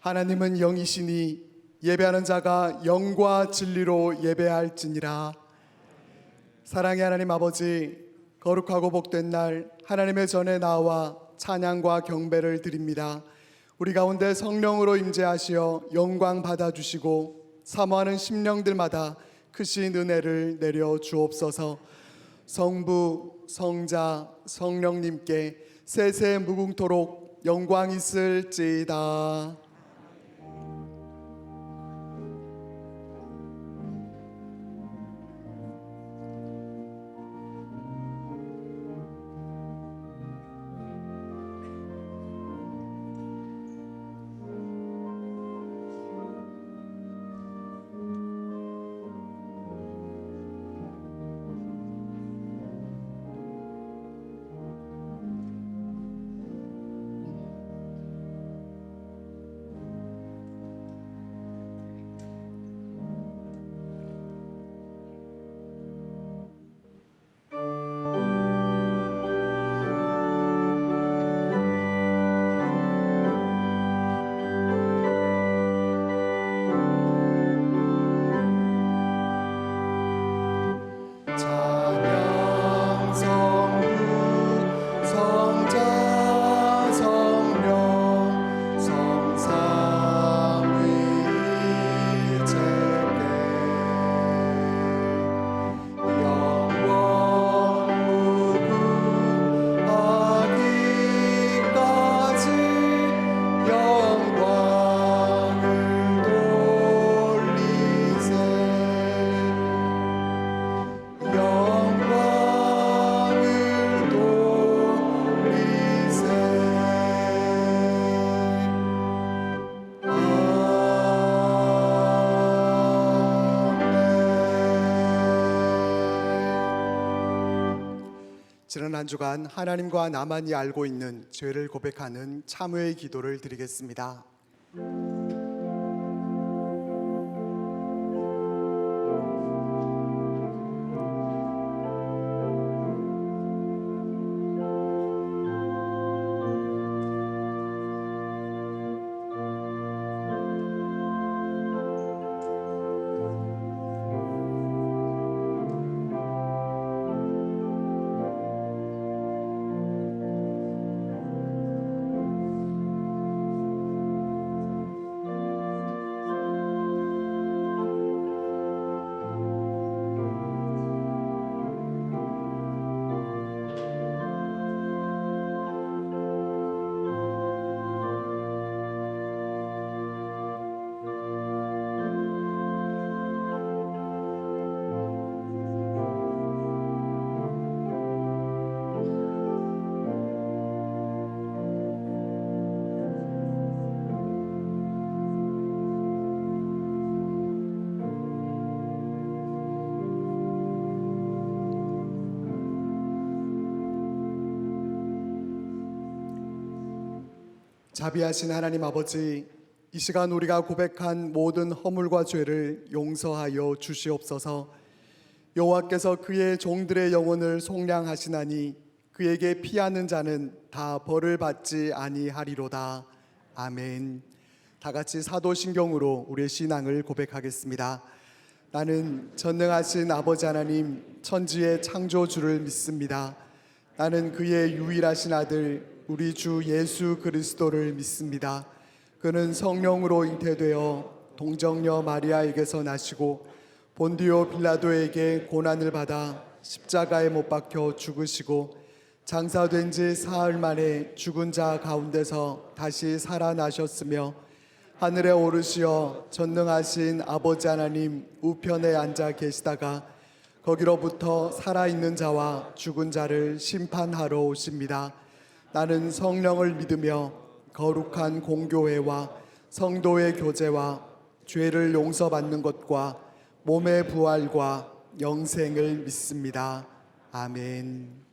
하나님은 영이시니 예배하는 자가 영과 진리로 예배할지니라. 사랑의 하나님 아버지, 거룩하고 복된 날 하나님의 전에 나와 찬양과 경배를 드립니다. 우리 가운데 성령으로 임재하시어 영광 받아주시고 사모하는 심령들마다 크신 은혜를 내려 주옵소서. 성부, 성자, 성령님께 세세 무궁토록 영광 있을지이다. 지난 한 주간 하나님과 나만이 알고 있는 죄를 고백하는 참회의 기도를 드리겠습니다. 자비하신 하나님 아버지, 이 시간 우리가 고백한 모든 허물과 죄를 용서하여 주시옵소서. 여호와께서 그의 종들의 영혼을 속량하시나니 그에게 피하는 자는 다 벌을 받지 아니하리로다. 아멘. 다 같이 사도신경으로 우리의 신앙을 고백하겠습니다. 나는 전능하신 아버지 하나님 천지의 창조주를 믿습니다. 나는 그의 유일하신 아들 우리 주 예수 그리스도를 믿습니다. 그는 성령으로 잉태되어 동정녀 마리아에게서 나시고 본디오 빌라도에게 고난을 받아 십자가에 못 박혀 죽으시고 장사된 지 사흘 만에 죽은 자 가운데서 다시 살아나셨으며 하늘에 오르시어 전능하신 아버지 하나님 우편에 앉아 계시다가 거기로부터 살아있는 자와 죽은 자를 심판하러 오십니다. 나는 성령을 믿으며 거룩한 공교회와 성도의 교제와 죄를 용서받는 것과 몸의 부활과 영생을 믿습니다. 아멘.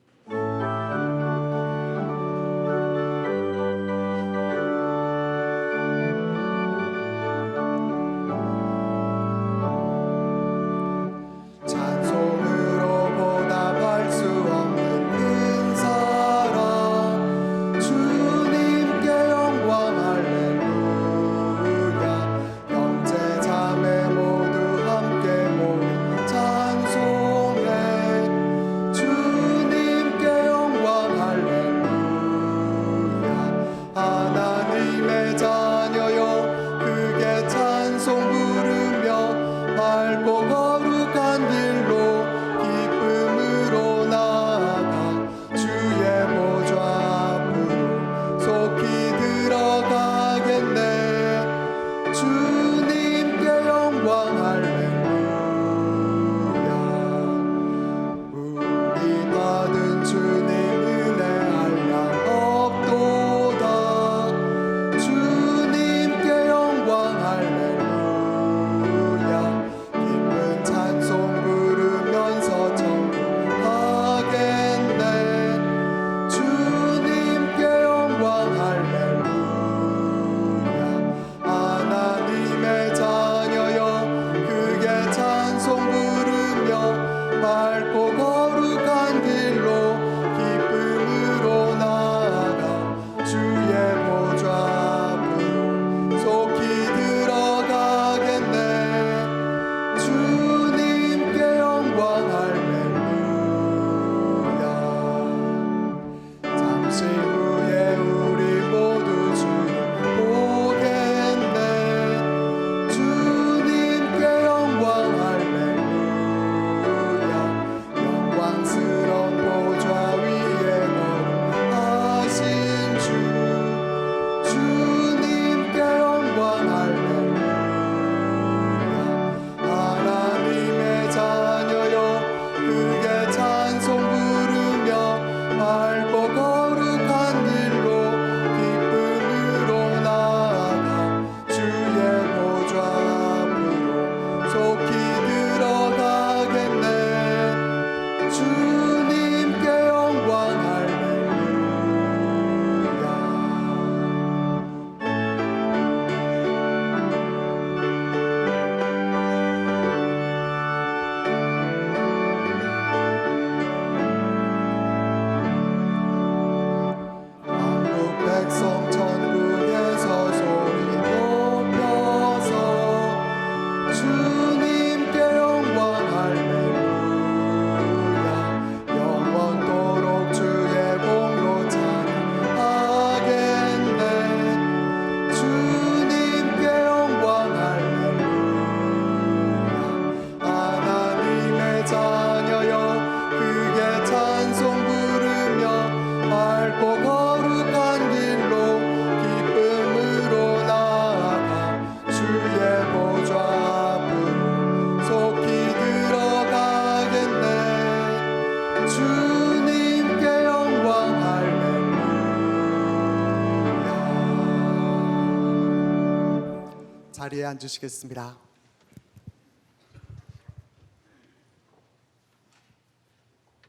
자리에 앉으시겠습니다.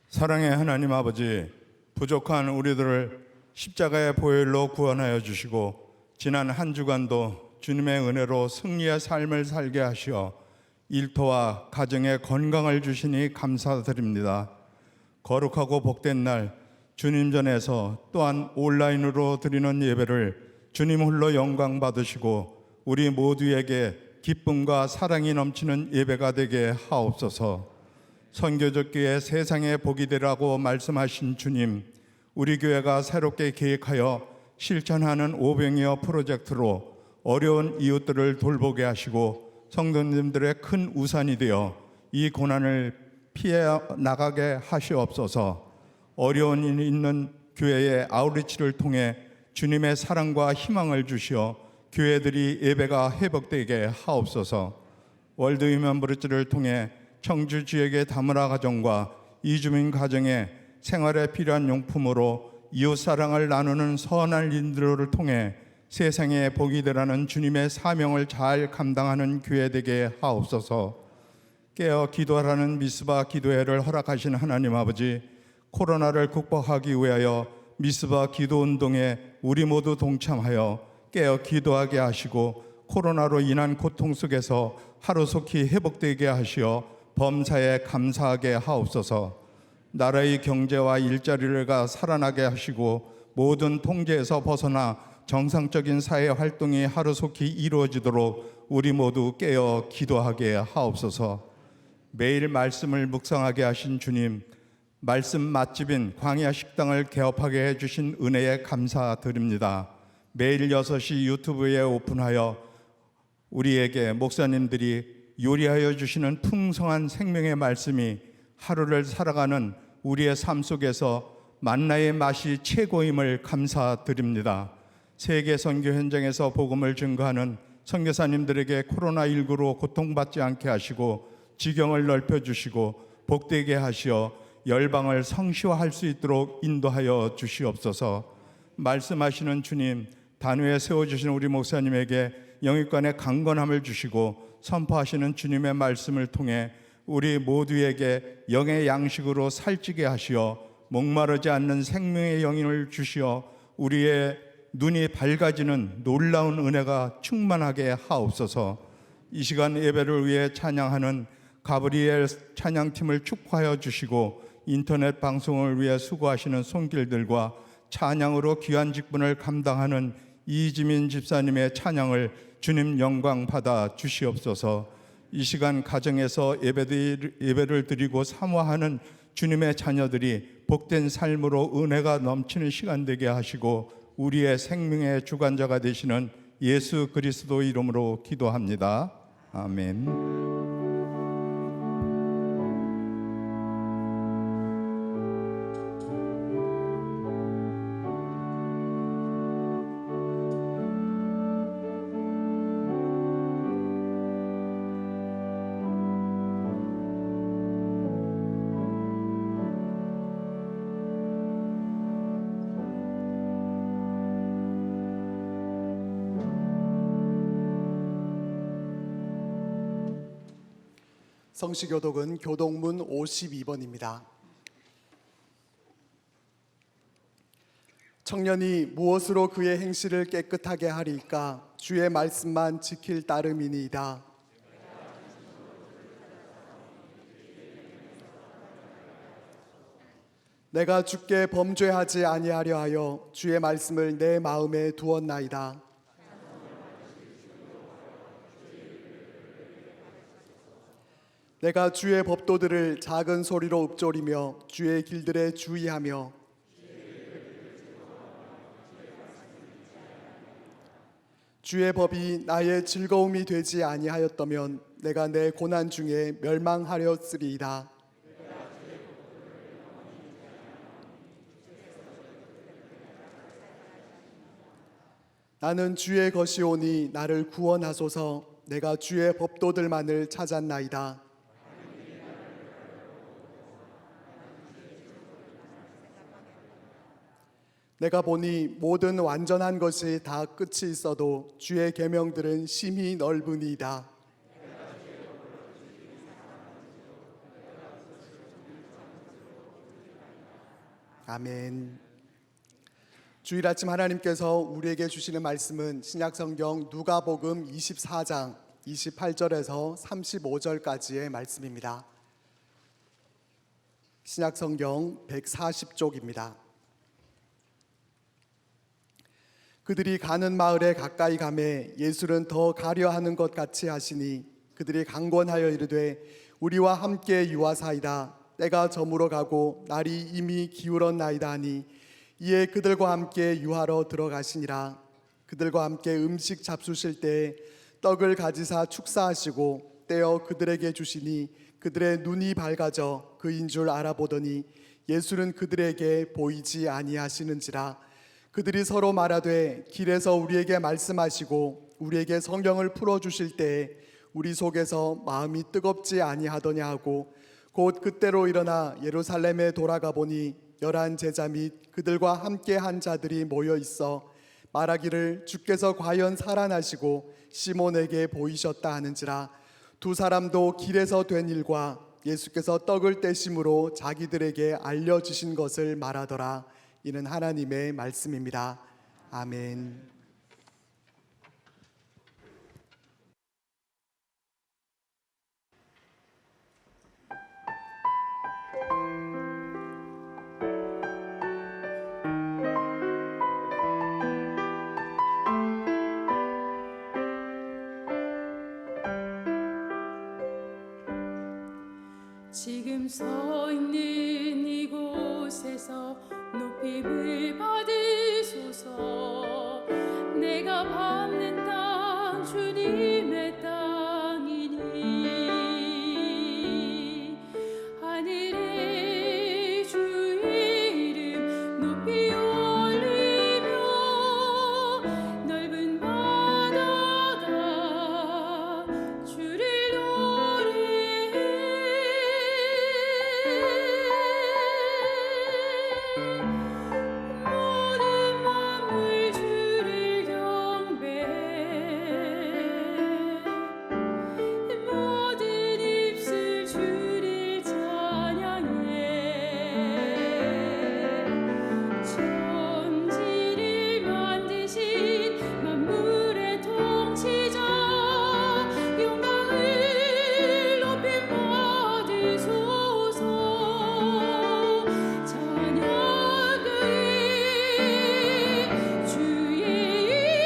사랑의 하나님 아버지, 부족한 우리들을 십자가의 보혈로 구원하여 주시고 지난 한 주간도 주님의 은혜로 승리의 삶을 살게 하시어 일터와 가정에 건강을 주시니 감사드립니다. 거룩하고 복된 날 주님 전에서 또한 온라인으로 드리는 예배를 주님 홀로 영광 받으시고 우리 모두에게 기쁨과 사랑이 넘치는 예배가 되게 하옵소서. 선교적 교회 세상에 복이 되라고 말씀하신 주님, 우리 교회가 새롭게 계획하여 실천하는 오병이어 프로젝트로 어려운 이웃들을 돌보게 하시고 성도님들의 큰 우산이 되어 이 고난을 피해 나가게 하시옵소서. 어려운 일이 있는 교회의 아웃리치를 통해 주님의 사랑과 희망을 주시어 교회들이 예배가 회복되게 하옵소서. 월드 위먼 브릿지를 통해 청주 지역의 다문화 가정과 이주민 가정의 생활에 필요한 용품으로 이웃 사랑을 나누는 선한 인도를 통해 세상에 복이 되라는 주님의 사명을 잘 감당하는 교회 되게 하옵소서. 깨어 기도하라는 미스바 기도회를 허락하신 하나님 아버지, 코로나를 극복하기 위하여 미스바 기도 운동에 우리 모두 동참하여 깨어 기도하게 하시고 코로나로 인한 고통 속에서 하루속히 회복되게 하시어 범사에 감사하게 하옵소서. 나라의 경제와 일자리가 살아나게 하시고 모든 통제에서 벗어나 정상적인 사회 활동이 하루속히 이루어지도록 우리 모두 깨어 기도하게 하옵소서. 매일 말씀을 묵상하게 하신 주님, 말씀 맛집인 광야 식당을 개업하게 해주신 은혜에 감사드립니다. 매일 6시 유튜브에 오픈하여 우리에게 목사님들이 요리하여 주시는 풍성한 생명의 말씀이 하루를 살아가는 우리의 삶 속에서 만나의 맛이 최고임을 감사드립니다. 세계 선교 현장에서 복음을 증거하는 선교사님들에게 코로나19로 고통받지 않게 하시고 지경을 넓혀주시고 복되게 하시어 열방을 성시화할 수 있도록 인도하여 주시옵소서. 말씀하시는 주님, 단위에 세워주신 우리 목사님에게 영육간의 강건함을 주시고 선포하시는 주님의 말씀을 통해 우리 모두에게 영의 양식으로 살찌게 하시어 목마르지 않는 생명의 영혼을 주시어 우리의 눈이 밝아지는 놀라운 은혜가 충만하게 하옵소서. 이 시간 예배를 위해 찬양하는 가브리엘 찬양팀을 축복하여 주시고 인터넷 방송을 위해 수고하시는 손길들과 찬양으로 귀한 직분을 감당하는 이지민 집사님의 찬양을 주님 영광 받아 주시옵소서. 이 시간 가정에서 예배를 드리고 사모하는 주님의 자녀들이 복된 삶으로 은혜가 넘치는 시간 되게 하시고 우리의 생명의 주관자가 되시는 예수 그리스도 이름으로 기도합니다. 아멘. 성시교독은 교독문 52번입니다. 청년이 무엇으로 그의 행실을 깨끗하게 하리까? 주의 말씀만 지킬 따름이니이다. 내가 주께 범죄하지 아니하려 하여 주의 말씀을 내 마음에 두었나이다. 내가 주의 법도들을 작은 소리로 읊조리며 주의 길들에 주의하며 주의 법이 나의 즐거움이 되지 아니하였다면 내가 내 고난 중에 멸망하렸으리이다. 나는 주의 것이오니 나를 구원하소서. 내가 주의 법도들만을 찾았나이다. 내가 보니 모든 완전한 것이 다 끝이 있어도 주의 계명들은 심히 넓으니이다. 아멘. 주일 아침 하나님께서 우리에게 주시는 말씀은 신약성경 누가복음 24장 28절에서 35절까지의 말씀입니다. 신약성경 140쪽입니다. 그들이 가는 마을에 가까이 가매 예수는 더 가려 하는 것 같이 하시니 그들이 강권하여 이르되 우리와 함께 유하사이다. 때가 저물어 가고 날이 이미 기울었나이다 하니 이에 그들과 함께 유하러 들어가시니라. 그들과 함께 음식 잡수실 때에 떡을 가지사 축사하시고 떼어 그들에게 주시니 그들의 눈이 밝아져 그인 줄 알아보더니 예수는 그들에게 보이지 아니하시는지라. 그들이 서로 말하되 길에서 우리에게 말씀하시고 우리에게 성경을 풀어주실 때에 우리 속에서 마음이 뜨겁지 아니하더냐 하고 곧 그때로 일어나 예루살렘에 돌아가 보니 11 제자 및 그들과 함께 한 자들이 모여 있어 말하기를 주께서 과연 살아나시고 시몬에게 보이셨다 하는지라. 두 사람도 길에서 된 일과 예수께서 떡을 떼심으로 자기들에게 알려주신 것을 말하더라. 이는 하나님의 말씀입니다. 아멘. 지금 서 있는 이곳에서 높임을 받으소서. 내가 밟는 땅 주님의 땅이니 하늘에 주의 이름 높이 올리며 넓은 바다가 주를 모든 만물 주를 경배해 모든 입술 주를 찬양해. 천지를 만드신 만물의 통치자 영광을 높임 받으소서. 찬양하되 주의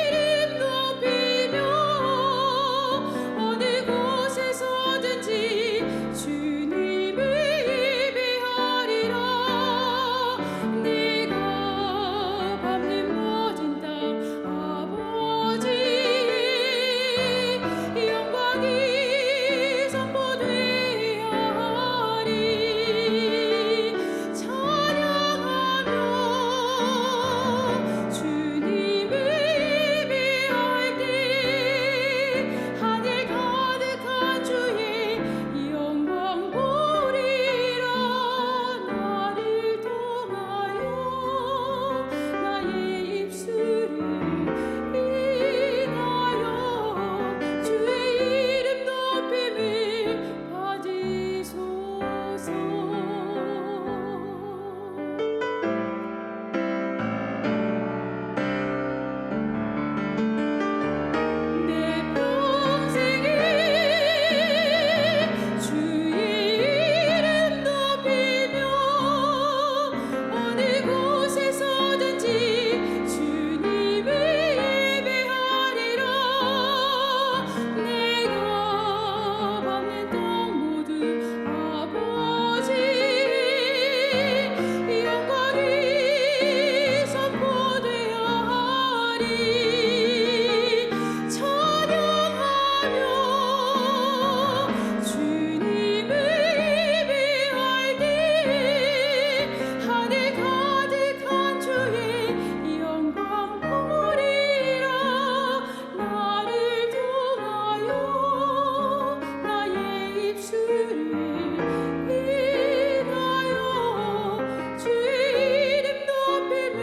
이름 높이며 어느 곳에서든지 주님을 예배하리라. 내가 밟는 모든 땅 아버지 영광이 선포되어야 하리. 찬양하며 주님을 예배할 때 하늘 가득한 주의 영광 보리라. 나를 통하여 나의 입술을 인하여 주의 이름 높임을 받으소서. 내 평생에 주의 이름 높이며 어느 곳에서든지 주님을 예배하리라. 내가 밟는 땅 모두 아버지 영광이 선포되어야 하리. 찬양하며 주님을 예배할 때 하늘 가득한 주의 영광 보리라. 나를 통하여 나의 입술을 인하여 주의 이름 높임을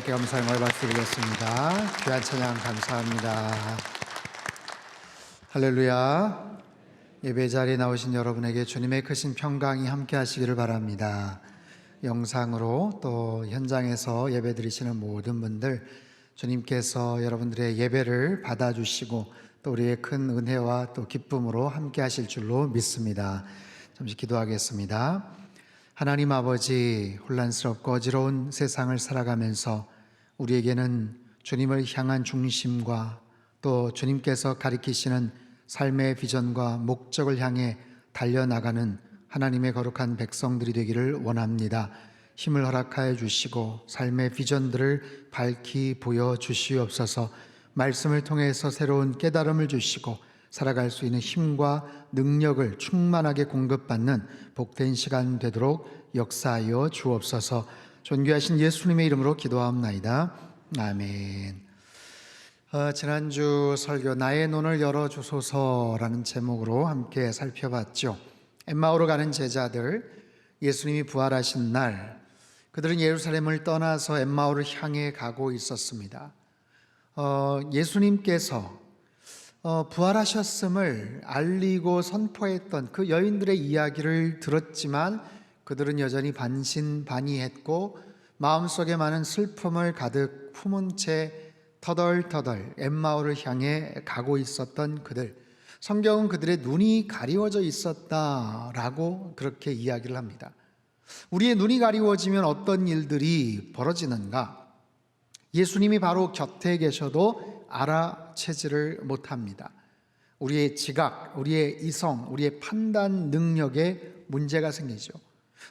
하나님께 감사의 말씀 드리겠습니다. 귀한 찬양 감사합니다. 할렐루야. 예배 자리에 나오신 여러분에게 주님의 크신 평강이 함께 하시기를 바랍니다. 영상으로 또 현장에서 예배 드리시는 모든 분들, 주님께서 여러분들의 예배를 받아주시고 또 우리의 큰 은혜와 또 기쁨으로 함께 하실 줄로 믿습니다. 잠시 기도하겠습니다. 하나님 아버지, 혼란스럽고 어지러운 세상을 살아가면서 우리에게는 주님을 향한 중심과 또 주님께서 가리키시는 삶의 비전과 목적을 향해 달려나가는 하나님의 거룩한 백성들이 되기를 원합니다. 힘을 허락하여 주시고 삶의 비전들을 밝히 보여주시옵소서. 말씀을 통해서 새로운 깨달음을 주시고 살아갈 수 있는 힘과 능력을 충만하게 공급받는 복된 시간 되도록 역사하여 주옵소서. 존귀하신 예수님의 이름으로 기도하옵나이다. 아멘. 지난주 설교 나의 눈을 열어주소서라는 제목으로 함께 살펴봤죠. 엠마오로 가는 제자들, 예수님이 부활하신 날 그들은 예루살렘을 떠나서 엠마오를 향해 가고 있었습니다. 예수님께서 부활하셨음을 알리고 선포했던 그 여인들의 이야기를 들었지만 그들은 여전히 반신반의했고 마음속에 많은 슬픔을 가득 품은 채 터덜터덜 엠마오를 향해 가고 있었던 그들, 성경은 그들의 눈이 가리워져 있었다라고 그렇게 이야기를 합니다. 우리의 눈이 가리워지면 어떤 일들이 벌어지는가? 예수님이 바로 곁에 계셔도 알아채지를 못합니다. 우리의 지각, 우리의 이성, 우리의 판단 능력에 문제가 생기죠.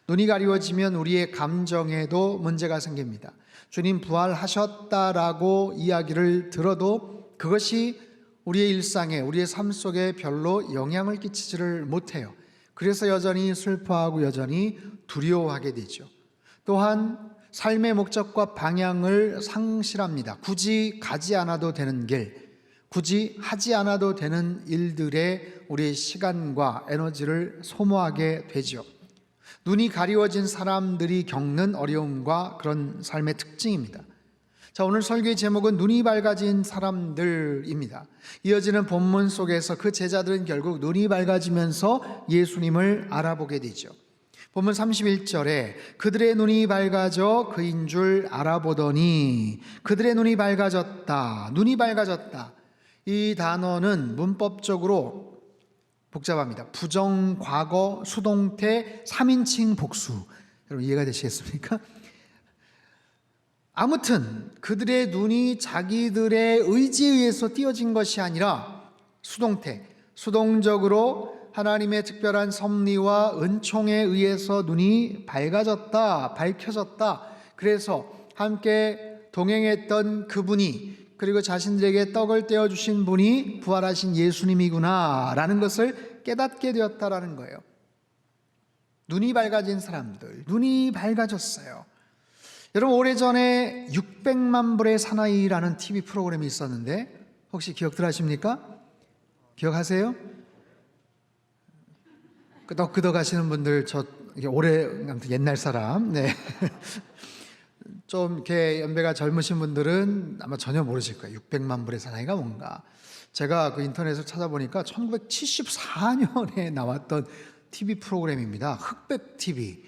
눈이 가리워지면 우리의 감정에도 문제가 생깁니다. 주님 부활하셨다라고 이야기를 들어도 그것이 우리의 일상에, 우리의 삶 속에 별로 영향을 끼치지를 못해요. 그래서 여전히 슬퍼하고 여전히 두려워하게 되죠. 또한 삶의 목적과 방향을 상실합니다. 굳이 가지 않아도 되는 길, 굳이 하지 않아도 되는 일들에 우리의 시간과 에너지를 소모하게 되죠. 눈이 가리워진 사람들이 겪는 어려움과 그런 삶의 특징입니다. 자, 오늘 설교의 제목은 눈이 밝아진 사람들입니다. 이어지는 본문 속에서 그 제자들은 결국 눈이 밝아지면서 예수님을 알아보게 되죠. 본문 31절에 그들의 눈이 밝아져 그인 줄 알아보더니, 그들의 눈이 밝아졌다, 눈이 밝아졌다. 이 단어는 문법적으로 복잡합니다. 부정, 과거, 수동태, 3인칭 복수. 여러분 이해가 되시겠습니까? 아무튼 그들의 눈이 자기들의 의지에 의해서 띄어진 것이 아니라 수동태, 수동적으로 하나님의 특별한 섭리와 은총에 의해서 눈이 밝아졌다, 밝혀졌다. 그래서 함께 동행했던 그분이, 그리고 자신들에게 떡을 떼어주신 분이 부활하신 예수님이구나 라는 것을 깨닫게 되었다라는 거예요. 눈이 밝아진 사람들, 눈이 밝아졌어요. 여러분, 오래전에 600만 불의 사나이라는 TV 프로그램이 있었는데 혹시 기억들 하십니까? 기억하세요? 끄덕끄덕 하시는 분들, 저 오래, 옛날 사람, 네. 좀 이렇게 연배가 젊으신 분들은 아마 전혀 모르실 거예요. 600만 불의 사나이가 뭔가. 제가 그 인터넷을 찾아보니까 1974년에 나왔던 TV 프로그램입니다. 흑백 TV.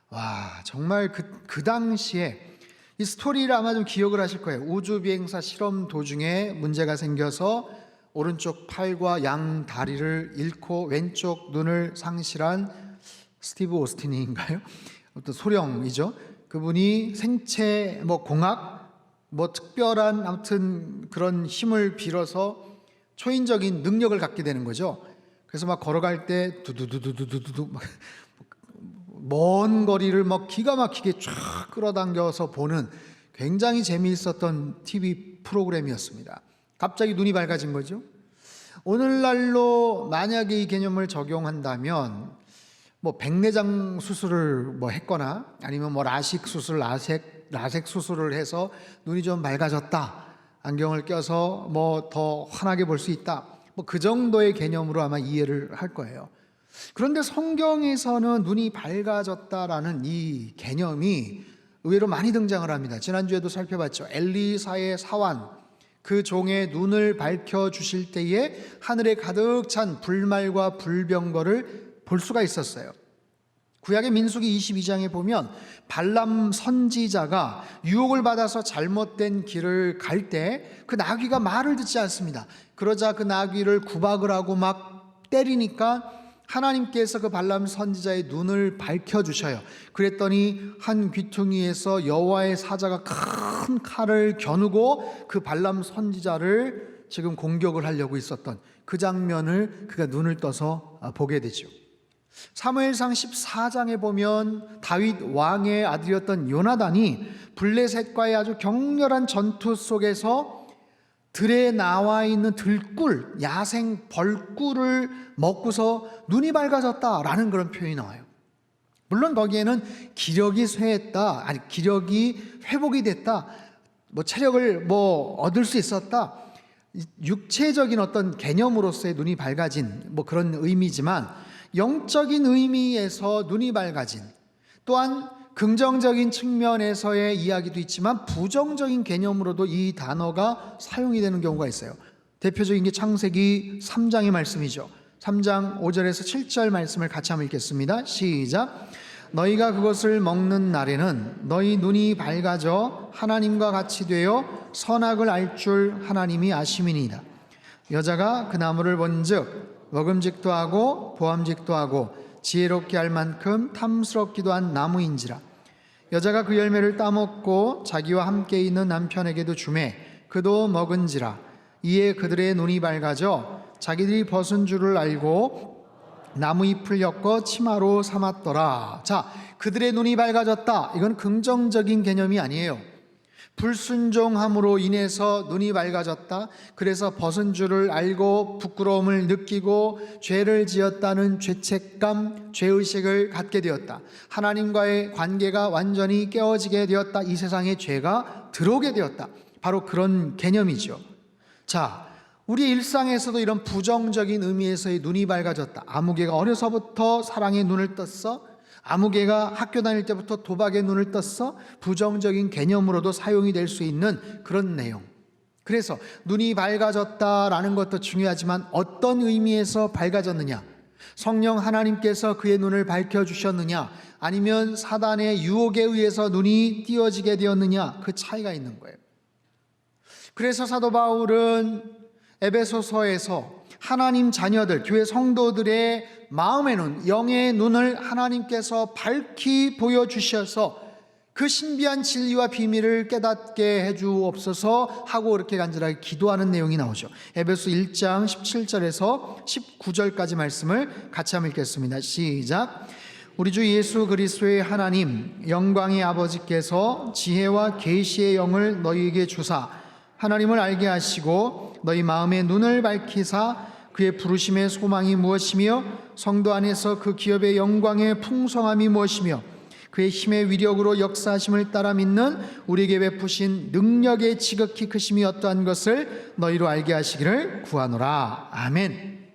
와, 정말 그 당시에 이 스토리를 아마 좀 기억을 하실 거예요. 우주 비행사 실험 도중에 문제가 생겨서 오른쪽 팔과 양 다리를 잃고 왼쪽 눈을 상실한 스티브 오스틴인가요? 어떤 소령이죠. 그분이 생체 공학 특별한 아무튼 그런 힘을 빌어서 초인적인 능력을 갖게 되는 거죠. 그래서 막 걸어갈 때 두두두두두두두 먼 거리를 기가 막히게 쫙 끌어당겨서 보는 굉장히 재미있었던 TV 프로그램이었습니다. 갑자기 눈이 밝아진 거죠. 오늘날로 만약에 이 개념을 적용한다면 백내장 수술을 했거나 아니면 라식 수술, 라섹 수술을 해서 눈이 좀 밝아졌다, 안경을 껴서 더 환하게 볼 수 있다, 그 정도의 개념으로 아마 이해를 할 거예요. 그런데 성경에서는 눈이 밝아졌다라는 이 개념이 의외로 많이 등장을 합니다. 지난주에도 살펴봤죠. 엘리사의 사환, 그 종의 눈을 밝혀주실 때에 하늘에 가득 찬 불말과 불병거를 볼 수가 있었어요. 구약의 민수기 22장에 보면 발람 선지자가 유혹을 받아서 잘못된 길을 갈 때 그 나귀가 말을 듣지 않습니다. 그러자 그 나귀를 구박을 하고 막 때리니까 하나님께서 그 발람 선지자의 눈을 밝혀주셔요. 그랬더니 한 귀퉁이에서 여호와의 사자가 큰 칼을 겨누고 그 발람 선지자를 지금 공격을 하려고 있었던 그 장면을 그가 눈을 떠서 보게 되죠. 사무엘상 14장에 보면 다윗 왕의 아들이었던 요나단이 블레셋과의 아주 격렬한 전투 속에서 들에 나와 있는 들꿀, 야생 벌꿀을 먹고서 눈이 밝아졌다라는 그런 표현이 나와요. 물론 거기에는 기력이 쇠했다, 아니 기력이 회복이 됐다, 체력을 얻을 수 있었다, 육체적인 어떤 개념으로서의 눈이 밝아진 그런 의미지만, 영적인 의미에서 눈이 밝아진, 또한 긍정적인 측면에서의 이야기도 있지만 부정적인 개념으로도 이 단어가 사용이 되는 경우가 있어요. 대표적인 게 창세기 3장의 말씀이죠. 3장 5절에서 7절 말씀을 같이 한번 읽겠습니다. 시작. 너희가 그것을 먹는 날에는 너희 눈이 밝아져 하나님과 같이 되어 선악을 알 줄 하나님이 아심이니이다. 여자가 그 나무를 본즉 먹음직도 하고 보암직도 하고 지혜롭게 할 만큼 탐스럽기도 한 나무인지라. 여자가 그 열매를 따먹고 자기와 함께 있는 남편에게도 주매 그도 먹은지라. 이에 그들의 눈이 밝아져 자기들이 벗은 줄을 알고 나무 잎을 엮어 치마로 삼았더라. 자, 그들의 눈이 밝아졌다. 이건 긍정적인 개념이 아니에요. 불순종함으로 인해서 눈이 밝아졌다. 그래서 벗은 줄을 알고 부끄러움을 느끼고 죄를 지었다는 죄책감, 죄의식을 갖게 되었다. 하나님과의 관계가 완전히 깨어지게 되었다. 이 세상에 죄가 들어오게 되었다. 바로 그런 개념이죠. 자, 우리 일상에서도 이런 부정적인 의미에서의 눈이 밝아졌다. 아무개가 어려서부터 사랑의 눈을 떴어. 아무개가 학교 다닐 때부터 도박의 눈을 떴어. 부정적인 개념으로도 사용이 될 수 있는 그런 내용. 그래서 눈이 밝아졌다라는 것도 중요하지만 어떤 의미에서 밝아졌느냐, 성령 하나님께서 그의 눈을 밝혀주셨느냐, 아니면 사단의 유혹에 의해서 눈이 띄어지게 되었느냐, 그 차이가 있는 거예요. 그래서 사도 바울은 에베소서에서 하나님 자녀들, 교회 성도들의 마음의 눈, 영의 눈을 하나님께서 밝히 보여주셔서 그 신비한 진리와 비밀을 깨닫게 해주옵소서 하고 이렇게 간절하게 기도하는 내용이 나오죠. 에베소 1장 17절에서 19절까지 말씀을 같이 한번 읽겠습니다. 시작. 우리 주 예수 그리스도의 하나님 영광의 아버지께서 지혜와 계시의 영을 너희에게 주사 하나님을 알게 하시고 너희 마음의 눈을 밝히사 그의 부르심의 소망이 무엇이며 성도 안에서 그 기업의 영광의 풍성함이 무엇이며 그의 힘의 위력으로 역사하심을 따라 믿는 우리에게 베푸신 능력의 지극히 크심이 어떠한 것을 너희로 알게 하시기를 구하노라. 아멘.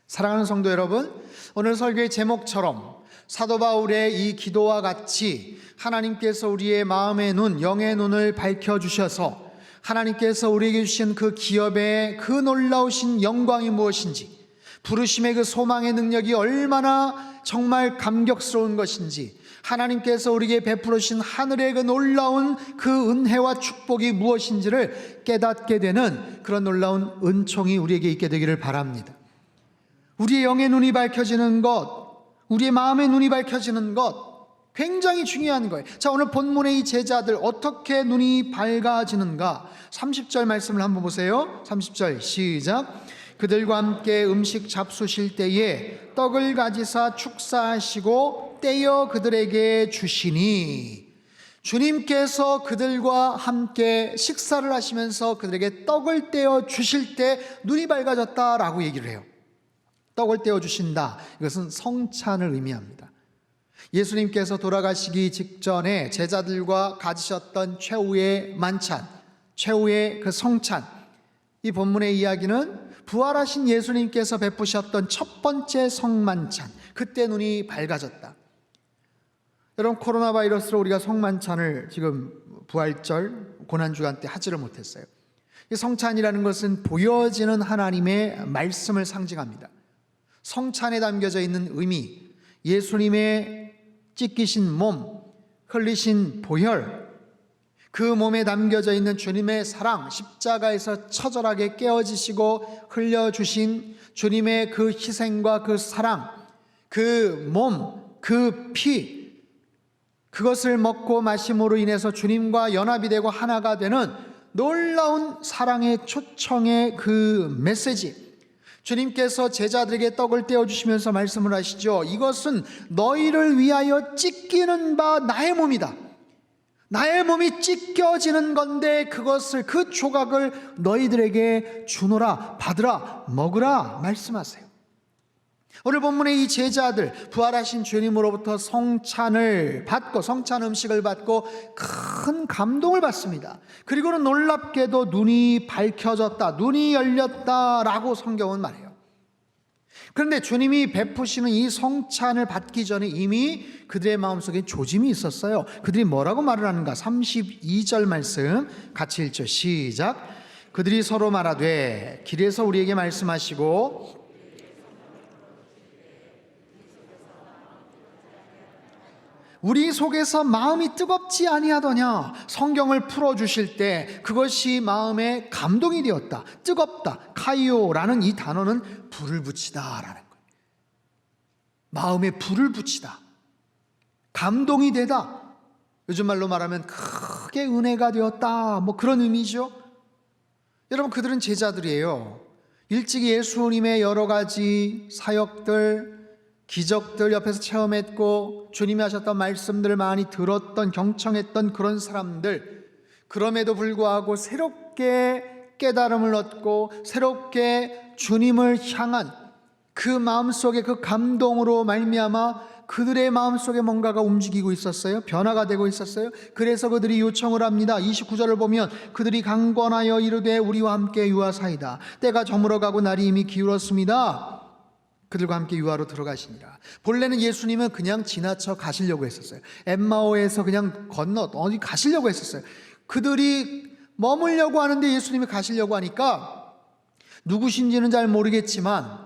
사랑하는 성도 여러분, 오늘 설교의 제목처럼 사도 바울의 이 기도와 같이 하나님께서 우리의 마음의 눈, 영의 눈을 밝혀주셔서 하나님께서 우리에게 주신 그 기업의 그 놀라우신 영광이 무엇인지, 부르심의 그 소망의 능력이 얼마나 정말 감격스러운 것인지, 하나님께서 우리에게 베풀어 주신 하늘의 그 놀라운 그 은혜와 축복이 무엇인지를 깨닫게 되는 그런 놀라운 은총이 우리에게 있게 되기를 바랍니다. 우리의 영의 눈이 밝혀지는 것, 우리의 마음의 눈이 밝혀지는 것 굉장히 중요한 거예요. 자, 오늘 본문의 이 제자들 어떻게 눈이 밝아지는가? 30절 말씀을 한번 보세요. 30절 시작. 그들과 함께 음식 잡수실 때에 떡을 가지사 축사하시고 떼어 그들에게 주시니, 주님께서 그들과 함께 식사를 하시면서 그들에게 떡을 떼어 주실 때 눈이 밝아졌다라고 얘기를 해요. 떡을 떼어 주신다, 이것은 성찬을 의미합니다. 예수님께서 돌아가시기 직전에 제자들과 가지셨던 최후의 만찬, 최후의 그 성찬, 이 본문의 이야기는 부활하신 예수님께서 베푸셨던 첫 번째 성만찬, 그때 눈이 밝아졌다. 여러분, 코로나 바이러스로 우리가 성만찬을 지금 부활절 고난주간 때 하지를 못했어요. 이 성찬이라는 것은 보여지는 하나님의 말씀을 상징합니다. 성찬에 담겨져 있는 의미, 예수님의 찢기신 몸, 흘리신 보혈, 그 몸에 담겨져 있는 주님의 사랑, 십자가에서 처절하게 깨어지시고 흘려주신 주님의 그 희생과 그 사랑, 그 몸, 그 피, 그것을 먹고 마심으로 인해서 주님과 연합이 되고 하나가 되는 놀라운 사랑의 초청의 그 메시지, 주님께서 제자들에게 떡을 떼어주시면서 말씀을 하시죠. 이것은 너희를 위하여 찢기는 바 나의 몸이다. 나의 몸이 찢겨지는 건데 그것을, 그 조각을 너희들에게 주노라, 받으라, 먹으라 말씀하세요. 오늘 본문의 이 제자들, 부활하신 주님으로부터 성찬을 받고, 성찬 음식을 받고 큰 감동을 받습니다. 그리고는 놀랍게도 눈이 밝혀졌다, 눈이 열렸다라고 성경은 말해요. 그런데 주님이 베푸시는 이 성찬을 받기 전에 이미 그들의 마음속에 조짐이 있었어요. 그들이 뭐라고 말을 하는가? 32절 말씀 같이 읽죠. 시작. 그들이 서로 말하되 길에서 우리에게 말씀하시고 우리 속에서 마음이 뜨겁지 아니하더냐. 성경을 풀어주실 때 그것이 마음에 감동이 되었다, 뜨겁다, 카이오라는 이 단어는 불을 붙이다라는 거예요. 마음에 불을 붙이다, 감동이 되다, 요즘 말로 말하면 크게 은혜가 되었다, 뭐 그런 의미죠. 여러분, 그들은 제자들이에요. 일찍이 예수님의 여러 가지 사역들, 기적들 옆에서 체험했고 주님이 하셨던 말씀들을 많이 들었던, 경청했던 그런 사람들, 그럼에도 불구하고 새롭게 깨달음을 얻고 새롭게 주님을 향한 그 마음속에 그 감동으로 말미암아 그들의 마음속에 뭔가가 움직이고 있었어요. 변화가 되고 있었어요. 그래서 그들이 요청을 합니다. 29절을 보면 그들이 강권하여 이르되 우리와 함께 유하사이다. 때가 저물어가고 날이 이미 기울었습니다. 그들과 함께 유하로 들어가시니라. 본래는 예수님은 그냥 지나쳐 가시려고 했었어요. 엠마오에서 그냥 건너 어디 가시려고 했었어요. 그들이 머물려고 하는데 예수님이 가시려고 하니까 누구신지는 잘 모르겠지만,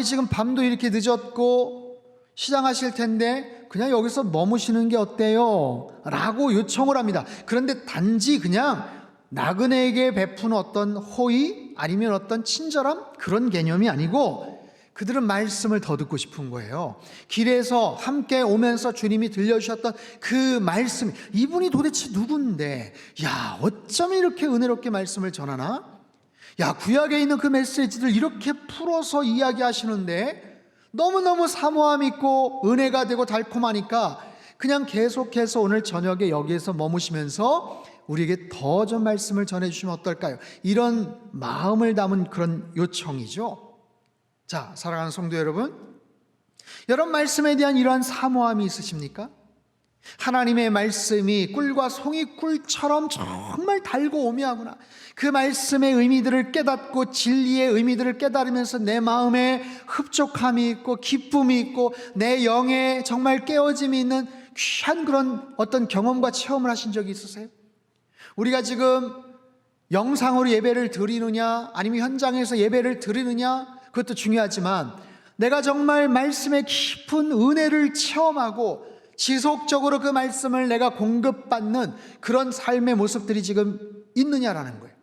지금 밤도 이렇게 늦었고 시장하실 텐데 그냥 여기서 머무시는 게 어때요? 라고 요청을 합니다. 그런데 단지 그냥 나그네에게 베푸는 어떤 호의 아니면 어떤 친절함, 그런 개념이 아니고 그들은 말씀을 더 듣고 싶은 거예요. 길에서 함께 오면서 주님이 들려주셨던 그 말씀, 이분이 도대체 누군데, 야, 어쩜 이렇게 은혜롭게 말씀을 전하나? 야, 구약에 있는 그 메시지들 이렇게 풀어서 이야기하시는데 너무너무 사모함 있고 은혜가 되고 달콤하니까 그냥 계속해서 오늘 저녁에 여기에서 머무시면서 우리에게 더 좀 말씀을 전해주시면 어떨까요? 이런 마음을 담은 그런 요청이죠. 자, 사랑하는 성도 여러분, 여러분 말씀에 대한 이러한 사모함이 있으십니까? 하나님의 말씀이 꿀과 송이꿀처럼 정말 달고 오묘하구나, 그 말씀의 의미들을 깨닫고 진리의 의미들을 깨달으면서 내 마음에 흡족함이 있고 기쁨이 있고 내 영에 정말 깨어짐이 있는 귀한 그런 어떤 경험과 체험을 하신 적이 있으세요? 우리가 지금 영상으로 예배를 드리느냐 아니면 현장에서 예배를 드리느냐, 그것도 중요하지만 내가 정말 말씀의 깊은 은혜를 체험하고 지속적으로 그 말씀을 내가 공급받는 그런 삶의 모습들이 지금 있느냐라는 거예요.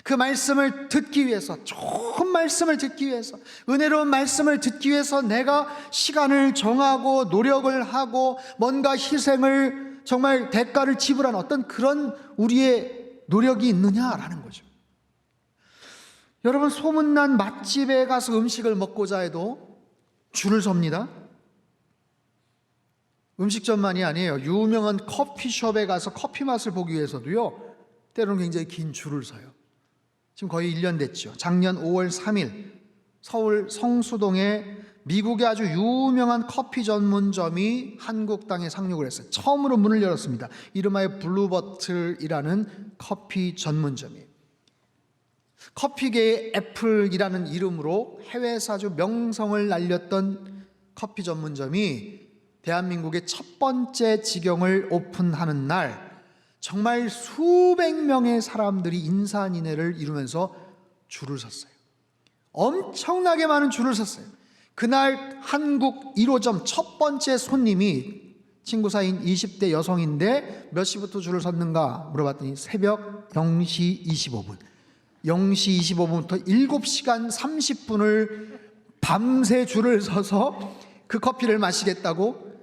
그 말씀을 듣기 위해서, 좋은 말씀을 듣기 위해서, 은혜로운 말씀을 듣기 위해서 내가 시간을 정하고 노력을 하고 뭔가 희생을, 정말 대가를 지불한 어떤 그런 우리의 노력이 있느냐라는 거죠. 여러분, 소문난 맛집에 가서 음식을 먹고자 해도 줄을 섭니다. 음식점만이 아니에요. 유명한 커피숍에 가서 커피 맛을 보기 위해서도요, 때로는 굉장히 긴 줄을 서요. 지금 거의 1년 됐죠. 작년 5월 3일 서울 성수동에 미국의 아주 유명한 커피 전문점이 한국 땅에 상륙을 했어요. 처음으로 문을 열었습니다. 이름하여 블루버틀이라는 커피 전문점이에요. 커피계의 애플이라는 이름으로 해외에서 아주 명성을 날렸던 커피 전문점이 대한민국의 첫 번째 직영을 오픈하는 날 정말 수백 명의 사람들이 인산인해를 이루면서 줄을 섰어요. 엄청나게 많은 줄을 섰어요. 그날 한국 1호점 첫 번째 손님이 친구 사이인 20대 여성인데 몇 시부터 줄을 섰는가 물어봤더니 새벽 0시 25분 0시 25분부터 7시간 30분을 밤새 줄을 서서 그 커피를 마시겠다고,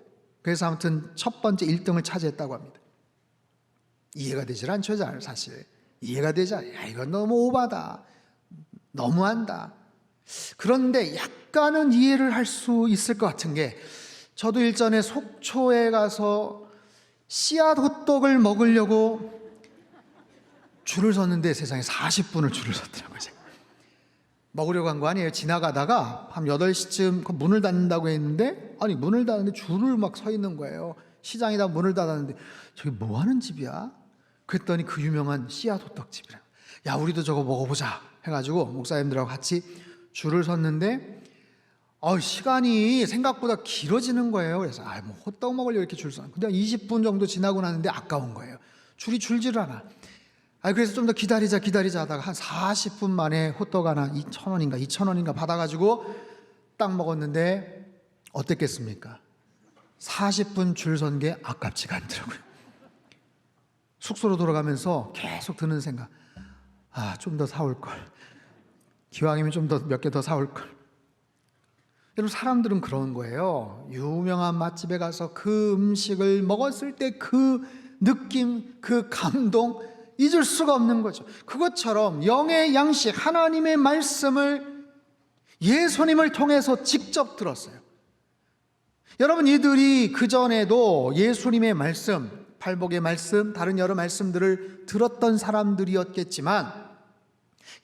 그래서 아무튼 첫 번째 1등을 차지했다고 합니다. 이해가 되질 않죠, 사실. 이해가 되지 않아요. 야, 이건 너무 오바다, 너무한다. 그런데 약간은 이해를 할 수 있을 것 같은 게, 저도 일전에 속초에 가서 씨앗 호떡을 먹으려고 줄을 섰는데 세상에 40분을 줄을 섰더라고요. 제가 먹으려고 한 거 아니에요. 지나가다가 한 8시쯤 문을 닫는다고 했는데, 아니 문을 닫는데 줄을 막 서 있는 거예요. 시장에다 문을 닫았는데 저기 뭐 하는 집이야? 그랬더니 그 유명한 씨앗 호떡집이라. 야, 우리도 저거 먹어보자 해가지고 목사님들하고 같이 줄을 섰는데 시간이 생각보다 길어지는 거예요. 그래서 뭐 호떡 먹으려고 이렇게 줄 서. 그냥 20분 정도 지나고 나는데 아까운 거예요. 줄이 줄지를 않아. 그래서 좀 더 기다리자 하다가 한 40분 만에 호떡 하나 2,000원인가 받아가지고 딱 먹었는데 어땠겠습니까? 40분 줄 선 게 아깝지가 않더라고요. 숙소로 돌아가면서 계속 드는 생각, 좀 더 사올 걸, 기왕이면 좀 더 몇 개 더 사올 걸. 여러분, 사람들은 그런 거예요. 유명한 맛집에 가서 그 음식을 먹었을 때 그 느낌, 그 감동 잊을 수가 없는 거죠. 그것처럼 영의 양식 하나님의 말씀을 예수님을 통해서 직접 들었어요. 여러분, 이들이 그전에도 예수님의 말씀, 팔복의 말씀, 다른 여러 말씀들을 들었던 사람들이었겠지만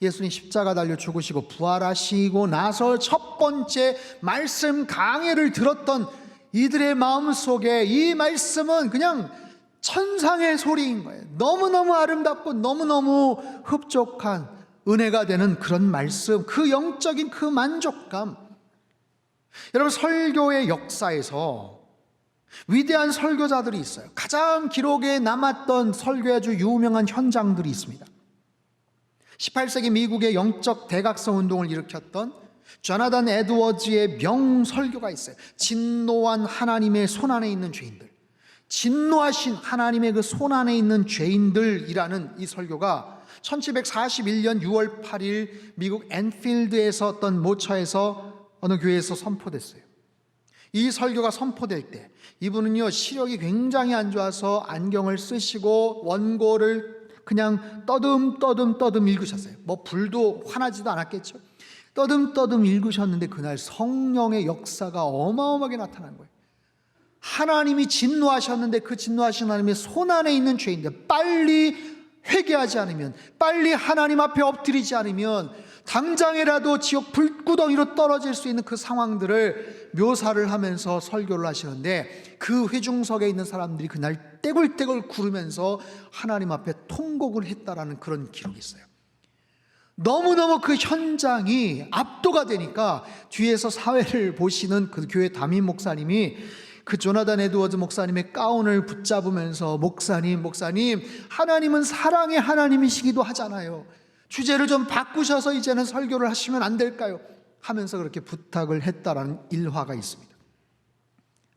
예수님 십자가 달려 죽으시고 부활하시고 나서 첫 번째 말씀 강해를 들었던 이들의 마음속에 이 말씀은 그냥 천상의 소리인 거예요. 너무너무 아름답고 너무너무 흡족한 은혜가 되는 그런 말씀, 그 영적인 그 만족감. 여러분, 설교의 역사에서 위대한 설교자들이 있어요. 가장 기록에 남았던 설교의 아주 유명한 현장들이 있습니다. 18세기 미국의 영적 대각성 운동을 일으켰던 조나단 에드워즈의 명설교가 있어요. 진노한 하나님의 손안에 있는 죄인들, 진노하신 하나님의 그 손안에 있는 죄인들이라는 이 설교가 1741년 6월 8일 미국 앤필드에서 어떤 모처에서 어느 교회에서 선포됐어요. 이 설교가 선포될 때 이분은요, 시력이 굉장히 안 좋아서 안경을 쓰시고 원고를 그냥 떠듬 읽으셨어요. 뭐 불도 화나지도 않았겠죠. 떠듬 읽으셨는데 그날 성령의 역사가 어마어마하게 나타난 거예요. 하나님이 진노하셨는데 그 진노하신 하나님의 손안에 있는 죄인들, 빨리 회개하지 않으면, 빨리 하나님 앞에 엎드리지 않으면 당장이라도 지옥 불구덩이로 떨어질 수 있는 그 상황들을 묘사를 하면서 설교를 하시는데, 그 회중석에 있는 사람들이 그날 떼굴떼굴 구르면서 하나님 앞에 통곡을 했다라는 그런 기록이 있어요. 너무너무 그 현장이 압도가 되니까 뒤에서 사회를 보시는 그 교회 담임 목사님이 그 조나단 에드워즈 목사님의 가운을 붙잡으면서 목사님, 하나님은 사랑의 하나님이시기도 하잖아요. 주제를 좀 바꾸셔서 이제는 설교를 하시면 안 될까요? 하면서 그렇게 부탁을 했다라는 일화가 있습니다.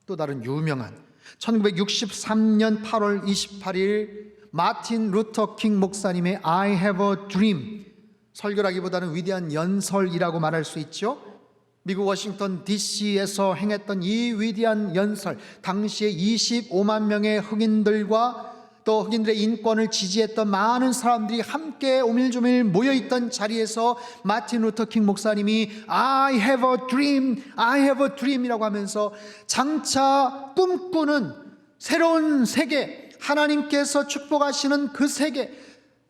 또 다른 유명한 1963년 8월 28일 마틴 루터 킹 목사님의 I have a dream, 설교라기보다는 위대한 연설이라고 말할 수 있죠. 미국 워싱턴 DC에서 행했던 이 위대한 연설, 당시에 25만 명의 흑인들과 또 흑인들의 인권을 지지했던 많은 사람들이 함께 오밀조밀 모여있던 자리에서 마틴 루터 킹 목사님이 I have a dream 이라고 하면서 장차 꿈꾸는 새로운 세계, 하나님께서 축복하시는 그 세계,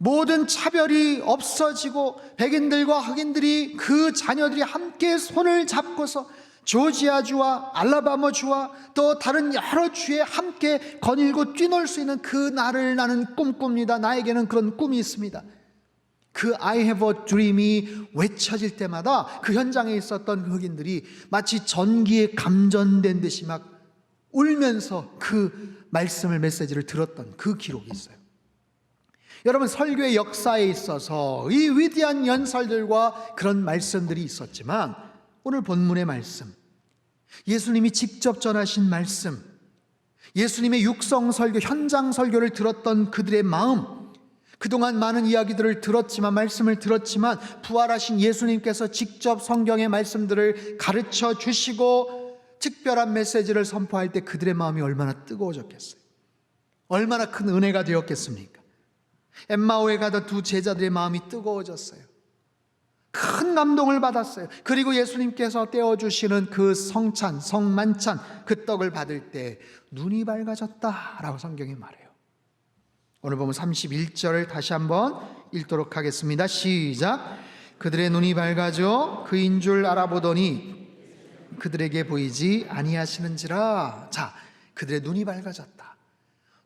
모든 차별이 없어지고 백인들과 흑인들이, 그 자녀들이 함께 손을 잡고서 조지아주와 알라바마주와 또 다른 여러 주에 함께 거닐고 뛰놀 수 있는 그 날을 나는 꿈꿉니다. 나에게는 그런 꿈이 있습니다. 그 I have a dream이 외쳐질 때마다 그 현장에 있었던 흑인들이 마치 전기에 감전된 듯이 막 울면서 그 말씀을, 메시지를 들었던 그 기록이 있어요. 여러분, 설교의 역사에 있어서 이 위대한 연설들과 그런 말씀들이 있었지만, 오늘 본문의 말씀, 예수님이 직접 전하신 말씀, 예수님의 육성 설교, 현장 설교를 들었던 그들의 마음, 그동안 많은 이야기들을 들었지만, 말씀을 들었지만, 부활하신 예수님께서 직접 성경의 말씀들을 가르쳐 주시고 특별한 메시지를 선포할 때 그들의 마음이 얼마나 뜨거워졌겠어요. 얼마나 큰 은혜가 되었겠습니까? 엠마오에 가던 두 제자들의 마음이 뜨거워졌어요. 큰 감동을 받았어요. 그리고 예수님께서 떼어주시는 그 성찬, 성만찬, 그 떡을 받을 때 눈이 밝아졌다라고 성경이 말해요. 오늘 보면 31절을 다시 한번 읽도록 하겠습니다. 시작. 그들의 눈이 밝아져 그인 줄 알아보더니 그들에게 보이지 아니하시는지라. 자, 그들의 눈이 밝아졌다.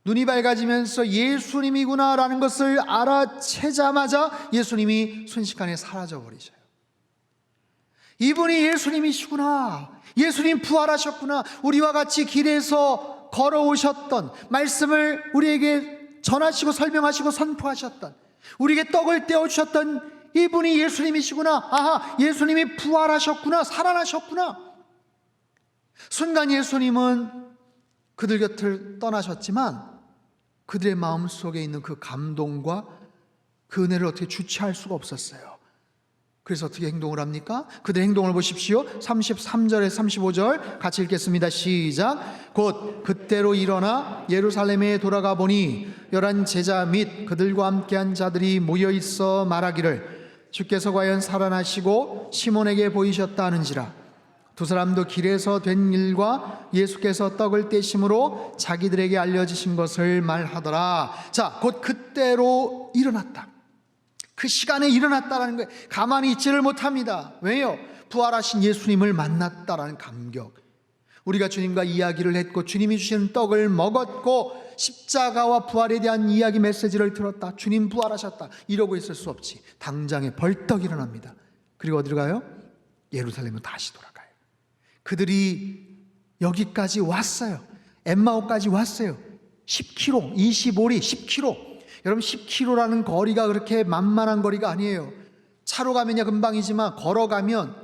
눈이 밝아지면서 예수님이구나라는 것을 알아채자마자 예수님이 순식간에 사라져 버리셔요. 이분이 예수님이시구나, 예수님 부활하셨구나, 우리와 같이 길에서 걸어오셨던, 말씀을 우리에게 전하시고 설명하시고 선포하셨던, 우리에게 떡을 떼어주셨던 이분이 예수님이시구나. 아하, 예수님이 부활하셨구나, 살아나셨구나. 순간 예수님은 그들 곁을 떠나셨지만 그들의 마음속에 있는 그 감동과 그 은혜를 어떻게 주체할 수가 없었어요. 그래서 어떻게 행동을 합니까? 그들의 행동을 보십시오. 33절에 35절 같이 읽겠습니다. 시작. 곧 그때로 일어나 예루살렘에 돌아가 보니 11 제자 및 그들과 함께한 자들이 모여있어 말하기를 주께서 과연 살아나시고 시몬에게 보이셨다 하는지라. 두 사람도 길에서 된 일과 예수께서 떡을 떼심으로 자기들에게 알려주신 것을 말하더라. 자, 곧 그때로 일어났다. 그 시간에 일어났다라는 거예요. 가만히 있지를 못합니다. 왜요? 부활하신 예수님을 만났다라는 감격. 우리가 주님과 이야기를 했고 주님이 주신 떡을 먹었고 십자가와 부활에 대한 이야기 메시지를 들었다. 주님 부활하셨다. 이러고 있을 수 없지. 당장에 벌떡 일어납니다. 그리고 어디로 가요? 예루살렘으로 다시 돌아가요. 그들이 여기까지 왔어요. 엠마오까지 왔어요. 10km, 25리, 10km. 여러분, 10km라는 거리가 그렇게 만만한 거리가 아니에요. 차로 가면야 금방이지만 걸어가면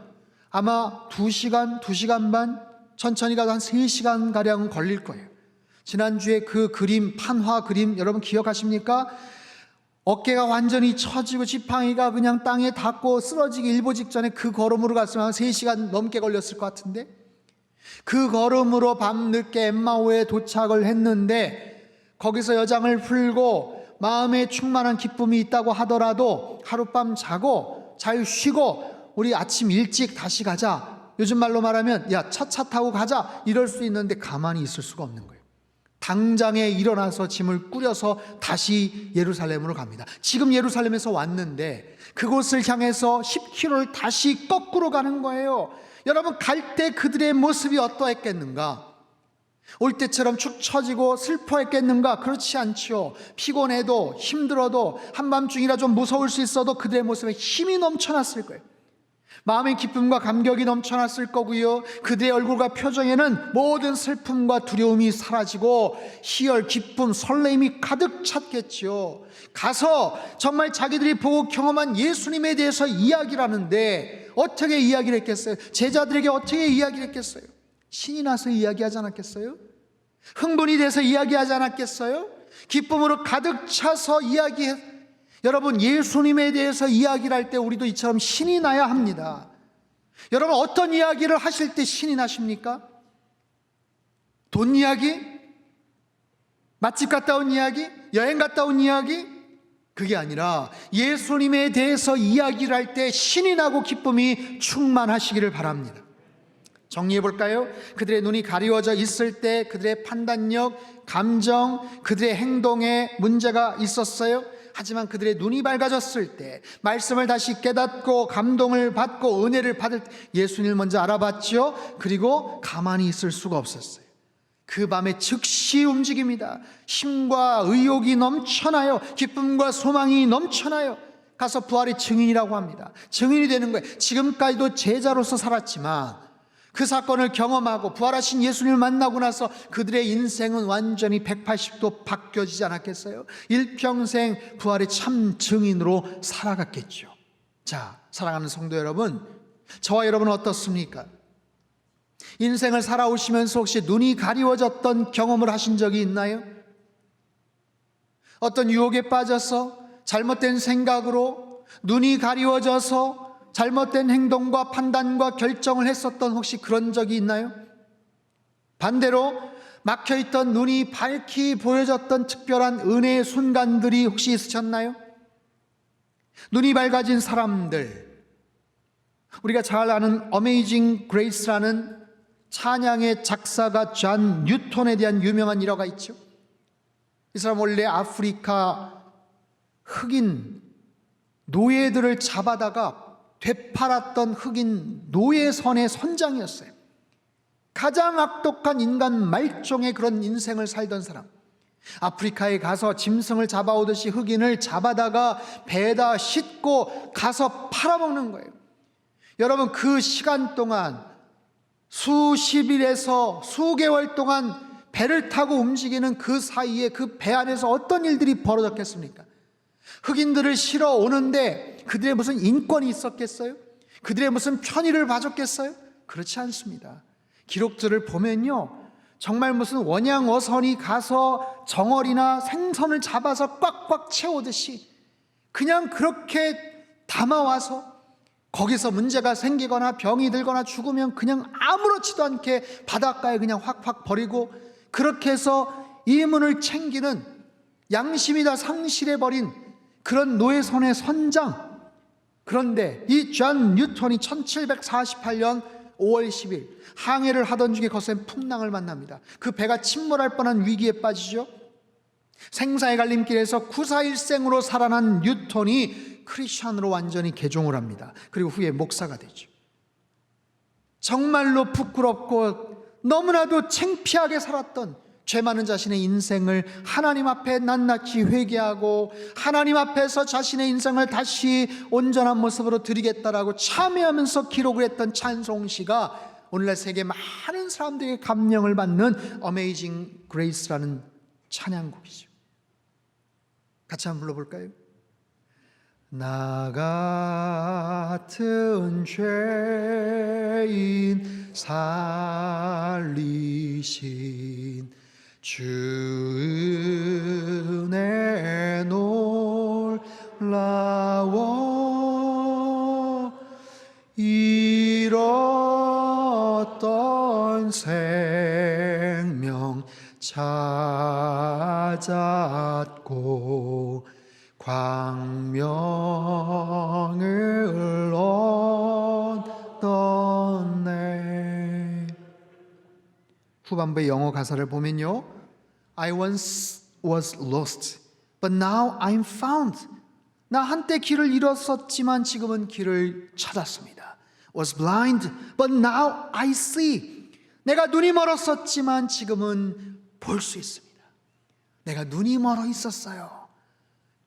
아마 2시간, 2시간 반, 천천히 가도 한 3시간 가량은 걸릴 거예요. 지난주에 그 그림, 판화 그림 여러분 기억하십니까? 어깨가 완전히 처지고 지팡이가 그냥 땅에 닿고 쓰러지기 일보 직전에 그 걸음으로 갔으면 한 3시간 넘게 걸렸을 것 같은데, 그 걸음으로 밤늦게 엠마오에 도착을 했는데 거기서 여장을 풀고 마음에 충만한 기쁨이 있다고 하더라도 하룻밤 자고 잘 쉬고 우리 아침 일찍 다시 가자, 요즘 말로 말하면 야 차 타고 가자, 이럴 수 있는데 가만히 있을 수가 없는 거예요. 당장에 일어나서 짐을 꾸려서 다시 예루살렘으로 갑니다. 지금 예루살렘에서 왔는데 그곳을 향해서 10km를 다시 거꾸로 가는 거예요. 여러분, 갈 때 그들의 모습이 어떠했겠는가? 올 때처럼 축 처지고 슬퍼했겠는가? 그렇지 않죠. 피곤해도 힘들어도 한밤중이라 좀 무서울 수 있어도 그들의 모습에 힘이 넘쳐났을 거예요. 마음의 기쁨과 감격이 넘쳐났을 거고요. 그들의 얼굴과 표정에는 모든 슬픔과 두려움이 사라지고 희열, 기쁨, 설레임이 가득 찼겠죠. 가서 정말 자기들이 보고 경험한 예수님에 대해서 이야기를 하는데 어떻게 이야기를 했겠어요? 제자들에게 어떻게 이야기를 했겠어요? 신이 나서 이야기하지 않았겠어요? 흥분이 돼서 이야기하지 않았겠어요? 기쁨으로 가득 차서 여러분, 예수님에 대해서 이야기를 할 때 우리도 이처럼 신이 나야 합니다. 여러분, 어떤 이야기를 하실 때 신이 나십니까? 돈 이야기? 맛집 갔다 온 이야기? 여행 갔다 온 이야기? 그게 아니라 예수님에 대해서 이야기를 할 때 신이 나고 기쁨이 충만하시기를 바랍니다. 정리해 볼까요? 그들의 눈이 가리워져 있을 때 그들의 판단력, 감정, 그들의 행동에 문제가 있었어요. 하지만 그들의 눈이 밝아졌을 때, 말씀을 다시 깨닫고 감동을 받고 은혜를 받을 때 예수님을 먼저 알아봤죠. 그리고 가만히 있을 수가 없었어요. 그 밤에 즉시 움직입니다. 힘과 의욕이 넘쳐나요. 기쁨과 소망이 넘쳐나요. 가서 부활의 증인이라고 합니다. 증인이 되는 거예요. 지금까지도 제자로서 살았지만 그 사건을 경험하고 부활하신 예수님을 만나고 나서 그들의 인생은 완전히 180도 바뀌어지지 않았겠어요? 일평생 부활의 참 증인으로 살아갔겠죠. 자, 사랑하는 성도 여러분, 저와 여러분은 어떻습니까? 인생을 살아오시면서 혹시 눈이 가리워졌던 경험을 하신 적이 있나요? 어떤 유혹에 빠져서 잘못된 생각으로 눈이 가리워져서 잘못된 행동과 판단과 결정을 했었던 혹시 그런 적이 있나요? 반대로 막혀있던 눈이 밝히 보여졌던 특별한 은혜의 순간들이 혹시 있으셨나요? 눈이 밝아진 사람들, 우리가 잘 아는 어메이징 그레이스라는 찬양의 작사가 존 뉴턴에 대한 유명한 일화가 있죠. 이 사람 원래 아프리카 흑인 노예들을 잡아다가 되팔았던 흑인 노예선의 선장이었어요. 가장 악독한 인간 말종의 그런 인생을 살던 사람. 아프리카에 가서 짐승을 잡아오듯이 흑인을 잡아다가 배에다 싣고 가서 팔아먹는 거예요. 여러분, 그 시간 동안 수십일에서 수개월 동안 배를 타고 움직이는 그 사이에 그 배 안에서 어떤 일들이 벌어졌겠습니까? 흑인들을 실어 오는데 그들의 무슨 인권이 있었겠어요? 그들의 무슨 편의를 봐줬겠어요? 그렇지 않습니다. 기록들을 보면요, 정말 무슨 원양어선이 가서 정어리나 생선을 잡아서 꽉꽉 채우듯이 그냥 그렇게 담아와서 거기서 문제가 생기거나 병이 들거나 죽으면 그냥 아무렇지도 않게 바닷가에 그냥 확확 버리고, 그렇게 해서 이문을 챙기는 양심이 다 상실해버린 그런 노예선의 선장. 그런데 이 존 뉴턴이 1748년 5월 10일 항해를 하던 중에 거센 풍랑을 만납니다. 그 배가 침몰할 뻔한 위기에 빠지죠. 생사의 갈림길에서 구사일생으로 살아난 뉴턴이 크리스천으로 완전히 개종을 합니다. 그리고 후에 목사가 되죠. 정말로 부끄럽고 너무나도 창피하게 살았던 죄 많은 자신의 인생을 하나님 앞에 낱낱이 회개하고 하나님 앞에서 자신의 인생을 다시 온전한 모습으로 드리겠다라고 참여하면서 기록을 했던 찬송시가 오늘날 세계 많은 사람들에게 감명을 받는 어메이징 그레이스라는 찬양곡이죠. 같이 한번 불러볼까요? 나 같은 죄인 살리신 주 은혜 놀라워 잃었던 생명 찾았고 광명을 얻었네. 후반부의 영어 가사를 보면요, I once was lost, but now I'm found. 나 한때 길을 잃었었지만 지금은 길을 찾았습니다. Was blind, but now I see. 내가 눈이 멀었었지만 지금은 볼 수 있습니다. 내가 눈이 멀어 있었어요.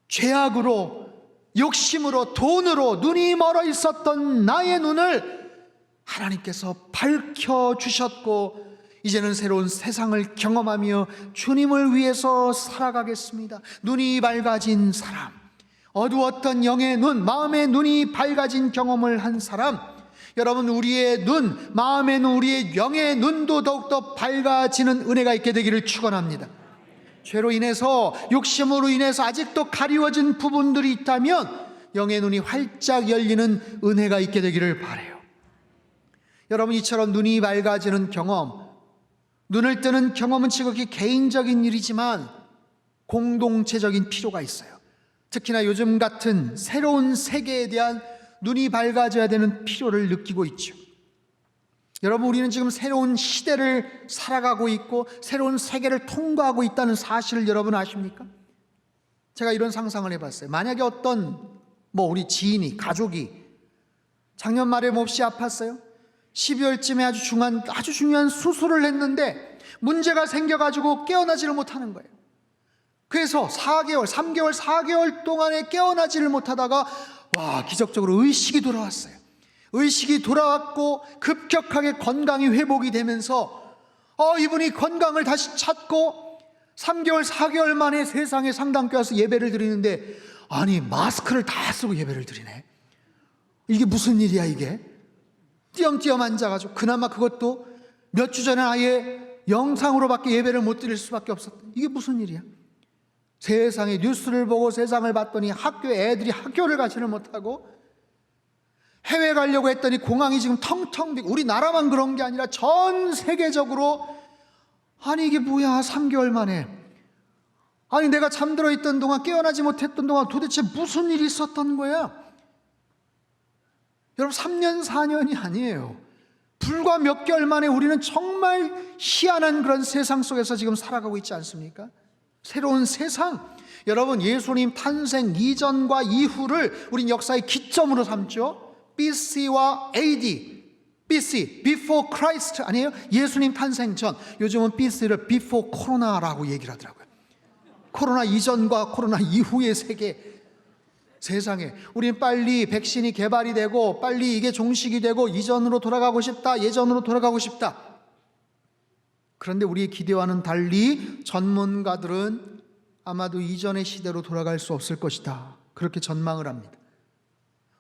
죄악으로, 욕심으로, 돈으로 눈이 멀어 있었던 나의 눈을 하나님께서 밝혀주셨고, 이제는 새로운 세상을 경험하며 주님을 위해서 살아가겠습니다. 눈이 밝아진 사람, 어두웠던 영의 눈, 마음의 눈이 밝아진 경험을 한 사람, 여러분, 우리의 눈, 마음의 눈, 우리의 영의 눈도 더욱더 밝아지는 은혜가 있게 되기를 축원합니다. 죄로 인해서, 욕심으로 인해서 아직도 가리워진 부분들이 있다면 영의 눈이 활짝 열리는 은혜가 있게 되기를 바라요. 여러분, 이처럼 눈이 밝아지는 경험, 눈을 뜨는 경험은 지극히 개인적인 일이지만 공동체적인 필요가 있어요. 특히나 요즘 같은 새로운 세계에 대한 눈이 밝아져야 되는 필요를 느끼고 있죠. 여러분, 우리는 지금 새로운 시대를 살아가고 있고 새로운 세계를 통과하고 있다는 사실을 여러분 아십니까? 제가 이런 상상을 해봤어요. 만약에 어떤 우리 지인이, 가족이 작년 말에 몹시 아팠어요. 12월쯤에 아주 중요한 수술을 했는데 문제가 생겨가지고 깨어나지를 못하는 거예요. 그래서 4개월, 3개월, 4개월 동안에 깨어나지를 못하다가 기적적으로 의식이 돌아왔어요. 의식이 돌아왔고 급격하게 건강이 회복이 되면서 이분이 건강을 다시 찾고 3개월, 4개월 만에 세상에 상당교회 와서 예배를 드리는데, 아니 마스크를 다 쓰고 예배를 드리네. 이게 무슨 일이야 이게? 띄엄띄엄 앉아가지고, 그나마 그것도 몇 주 전에 아예 영상으로밖에 예배를 못 드릴 수밖에 없었던, 이게 무슨 일이야? 세상에 뉴스를 보고 세상을 봤더니 학교에 애들이 학교를 가지를 못하고, 해외 가려고 했더니 공항이 지금 텅텅 비고, 우리나라만 그런 게 아니라 전 세계적으로. 아니 이게 뭐야, 3개월 만에. 아니 내가 잠들어 있던 동안, 깨어나지 못했던 동안 도대체 무슨 일이 있었던 거야? 여러분 3년 4년이 아니에요. 불과 몇 개월 만에 우리는 정말 희한한 그런 세상 속에서 지금 살아가고 있지 않습니까? 새로운 세상. 여러분 예수님 탄생 이전과 이후를 우린 역사의 기점으로 삼죠. BC와 AD, BC, Before Christ 아니에요? 예수님 탄생 전. 요즘은 BC를 Before 코로나라고 얘기를 하더라고요. 코로나 이전과 코로나 이후의 세계. 세상에 우리는 빨리 백신이 개발이 되고 빨리 이게 종식이 되고 이전으로 돌아가고 싶다, 예전으로 돌아가고 싶다. 그런데 우리의 기대와는 달리 전문가들은 아마도 이전의 시대로 돌아갈 수 없을 것이다, 그렇게 전망을 합니다.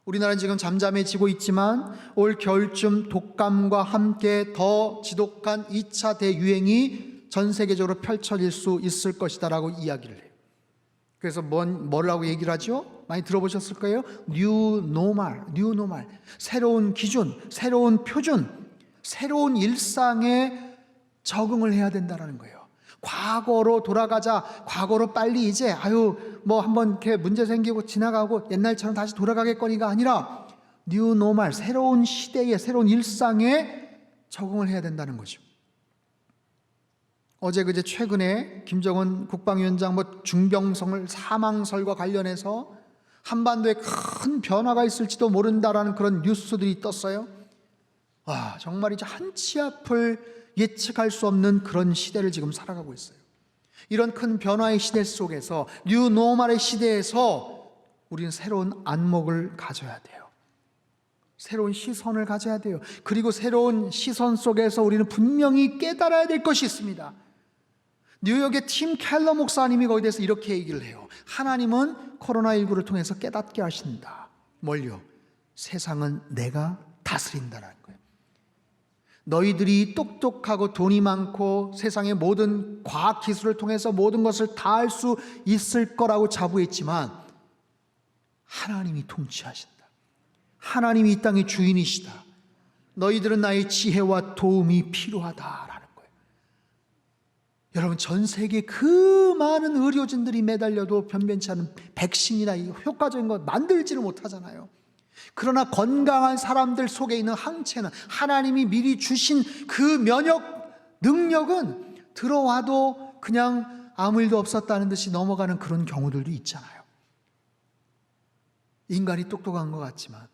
우리나라는 지금 잠잠해지고 있지만 올 겨울쯤 독감과 함께 더 지독한 2차 대유행이 전 세계적으로 펼쳐질 수 있을 것이다라고 이야기를 해요. 그래서 뭐라고 얘기를 하죠? 많이 들어보셨을 거예요. New normal. 새로운 기준, 새로운 표준, 새로운 일상에 적응을 해야 된다는 거예요. 과거로 돌아가자, 과거로 빨리 이제 한번 이렇게 문제 생기고 지나가고 옛날처럼 다시 돌아가겠거니가 아니라 New normal, 새로운 시대에, 새로운 일상에 적응을 해야 된다는 거죠. 어제 그제 최근에 김정은 국방위원장 중병성을 사망설과 관련해서 한반도에 큰 변화가 있을지도 모른다라는 그런 뉴스들이 떴어요. 정말 이제 한치 앞을 예측할 수 없는 그런 시대를 지금 살아가고 있어요. 이런 큰 변화의 시대 속에서, 뉴 노멀의 시대에서 우리는 새로운 안목을 가져야 돼요. 새로운 시선을 가져야 돼요. 그리고 새로운 시선 속에서 우리는 분명히 깨달아야 될 것이 있습니다. 뉴욕의 팀 켈러 목사님이 거기에 대해서 이렇게 얘기를 해요. 하나님은 코로나19를 통해서 깨닫게 하신다. 뭘요? 세상은 내가 다스린다는 거예요. 너희들이 똑똑하고 돈이 많고 세상의 모든 과학 기술을 통해서 모든 것을 다 할 수 있을 거라고 자부했지만 하나님이 통치하신다. 하나님이 이 땅의 주인이시다. 너희들은 나의 지혜와 도움이 필요하다라는 거예요. 여러분 전 세계 그 많은 의료진들이 매달려도 변변치 않은 백신이나 효과적인 거 만들지를 못하잖아요. 그러나 건강한 사람들 속에 있는 항체는, 하나님이 미리 주신 그 면역 능력은 들어와도 그냥 아무 일도 없었다는 듯이 넘어가는 그런 경우들도 있잖아요. 인간이 똑똑한 것 같지만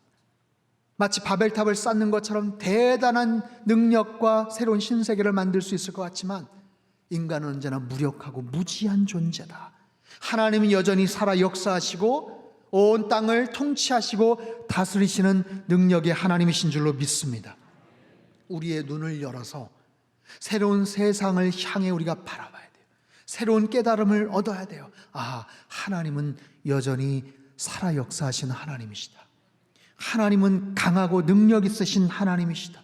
마치 바벨탑을 쌓는 것처럼 대단한 능력과 새로운 신세계를 만들 수 있을 것 같지만 인간은 언제나 무력하고 무지한 존재다. 하나님은 여전히 살아 역사하시고 온 땅을 통치하시고 다스리시는 능력의 하나님이신 줄로 믿습니다. 우리의 눈을 열어서 새로운 세상을 향해 우리가 바라봐야 돼요. 새로운 깨달음을 얻어야 돼요. 하나님은 여전히 살아 역사하시는 하나님이시다. 하나님은 강하고 능력 있으신 하나님이시다.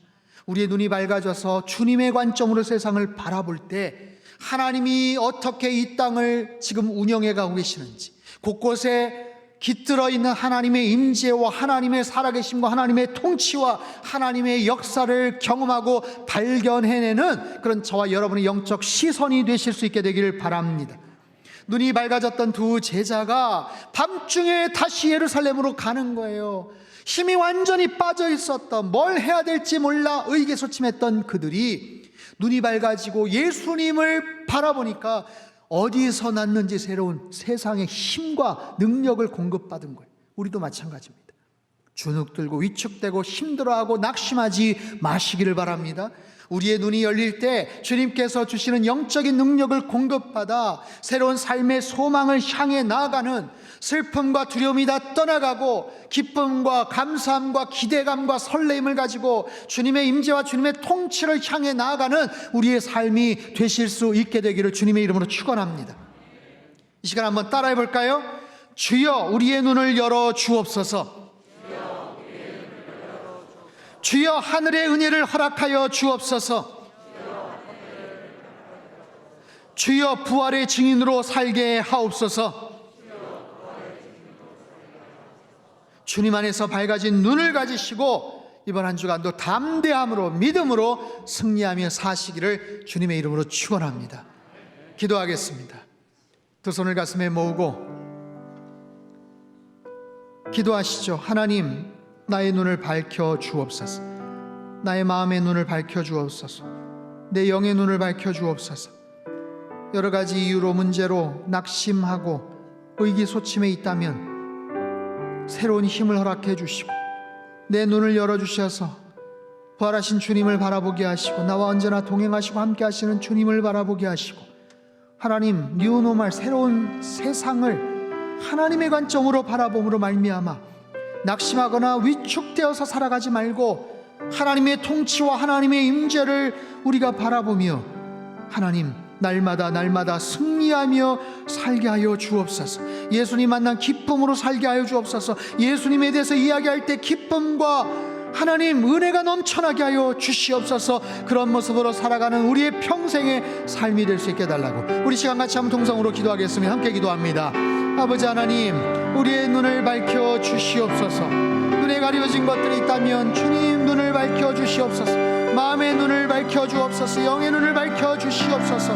우리의 눈이 밝아져서 주님의 관점으로 세상을 바라볼 때 하나님이 어떻게 이 땅을 지금 운영해 가고 계시는지, 곳곳에 깃들어 있는 하나님의 임재와 하나님의 살아계심과 하나님의 통치와 하나님의 역사를 경험하고 발견해내는 그런 저와 여러분의 영적 시선이 되실 수 있게 되기를 바랍니다. 눈이 밝아졌던 두 제자가 밤중에 다시 예루살렘으로 가는 거예요. 힘이 완전히 빠져 있었던, 뭘 해야 될지 몰라 의기소침했던 그들이 눈이 밝아지고 예수님을 바라보니까 어디서 났는지 새로운 세상의 힘과 능력을 공급받은 거예요. 우리도 마찬가지입니다. 주눅들고 위축되고 힘들어하고 낙심하지 마시기를 바랍니다. 우리의 눈이 열릴 때 주님께서 주시는 영적인 능력을 공급받아 새로운 삶의 소망을 향해 나아가는, 슬픔과 두려움이 다 떠나가고 기쁨과 감사함과 기대감과 설레임을 가지고 주님의 임재와 주님의 통치를 향해 나아가는 우리의 삶이 되실 수 있게 되기를 주님의 이름으로 축원합니다. 이 시간 한번 따라해 볼까요? 주여 우리의 눈을 열어 주옵소서. 주여 하늘의 은혜를 허락하여 주옵소서. 주여 부활의 증인으로 살게 하옵소서. 주님 안에서 밝아진 눈을 가지시고 이번 한 주간도 담대함으로 믿음으로 승리하며 사시기를 주님의 이름으로 축원합니다. 기도하겠습니다. 두 손을 가슴에 모으고 기도하시죠. 하나님, 나의 눈을 밝혀 주옵소서. 나의 마음의 눈을 밝혀 주옵소서. 내 영의 눈을 밝혀 주옵소서. 여러 가지 이유로 문제로 낙심하고 의기소침해 있다면 새로운 힘을 허락해 주시고 내 눈을 열어주셔서 부활하신 주님을 바라보게 하시고 나와 언제나 동행하시고 함께 하시는 주님을 바라보게 하시고 하나님, 뉴노멀, 새로운 세상을 하나님의 관점으로 바라봄으로 말미암아 낙심하거나 위축되어서 살아가지 말고 하나님의 통치와 하나님의 임재를 우리가 바라보며 하나님, 날마다 승리하며 살게 하여 주옵소서. 예수님 만난 기쁨으로 살게 하여 주옵소서. 예수님에 대해서 이야기할 때 기쁨과 하나님 은혜가 넘쳐나게 하여 주시옵소서. 그런 모습으로 살아가는 우리의 평생의 삶이 될 수 있게 해달라고 우리 시간 같이 한번 동성으로 기도하겠습니다. 함께 기도합니다. 아버지 하나님, 우리의 눈을 밝혀 주시옵소서. 눈에 가려진 것들이 있다면 주님 눈을 밝혀 주시옵소서. 마음의 눈을 밝혀 주옵소서. 영의 눈을 밝혀 주시옵소서.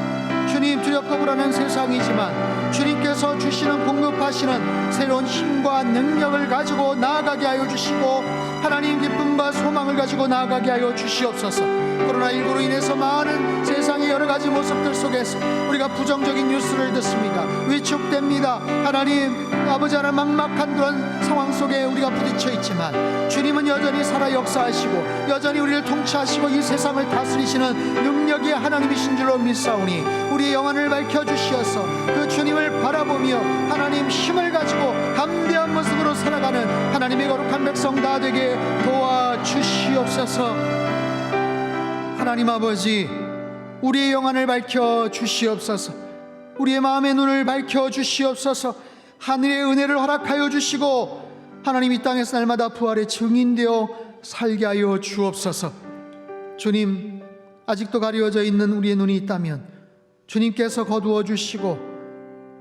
주님, 두렵고 불안한 세상이지만 주님께서 주시는 공급하시는 새로운 힘과 능력을 가지고 나아가게 하여 주시고 하나님 기쁨과 소망을 가지고 나아가게 하여 주시옵소서. 코로나19로 인해서 많은 세상의 여러 가지 모습들 속에서 우리가 부정적인 뉴스를 듣습니다. 위축됩니다. 하나님, 아버지 하나님, 막막한 그런 상황 속에 우리가 부딪혀 있지만 주님은 여전히 살아 역사하시고 여전히 우리를 통치하시고 이 세상을 다스리시는 능력의 하나님이신 줄로 믿사오니 우리의 영안을 밝혀주시어서 그 주님을 바라보며 하나님 힘을 가지고 담대한 모습으로 살아가는 하나님의 거룩한 백성 다 되게 도와주시옵소서. 하나님 아버지, 우리의 영안을 밝혀주시옵소서. 우리의 마음의 눈을 밝혀주시옵소서. 하늘의 은혜를 허락하여 주시고 하나님 이 땅에서 날마다 부활의 증인되어 살게 하여 주옵소서. 주님, 아직도 가려져 있는 우리의 눈이 있다면 주님께서 거두어 주시고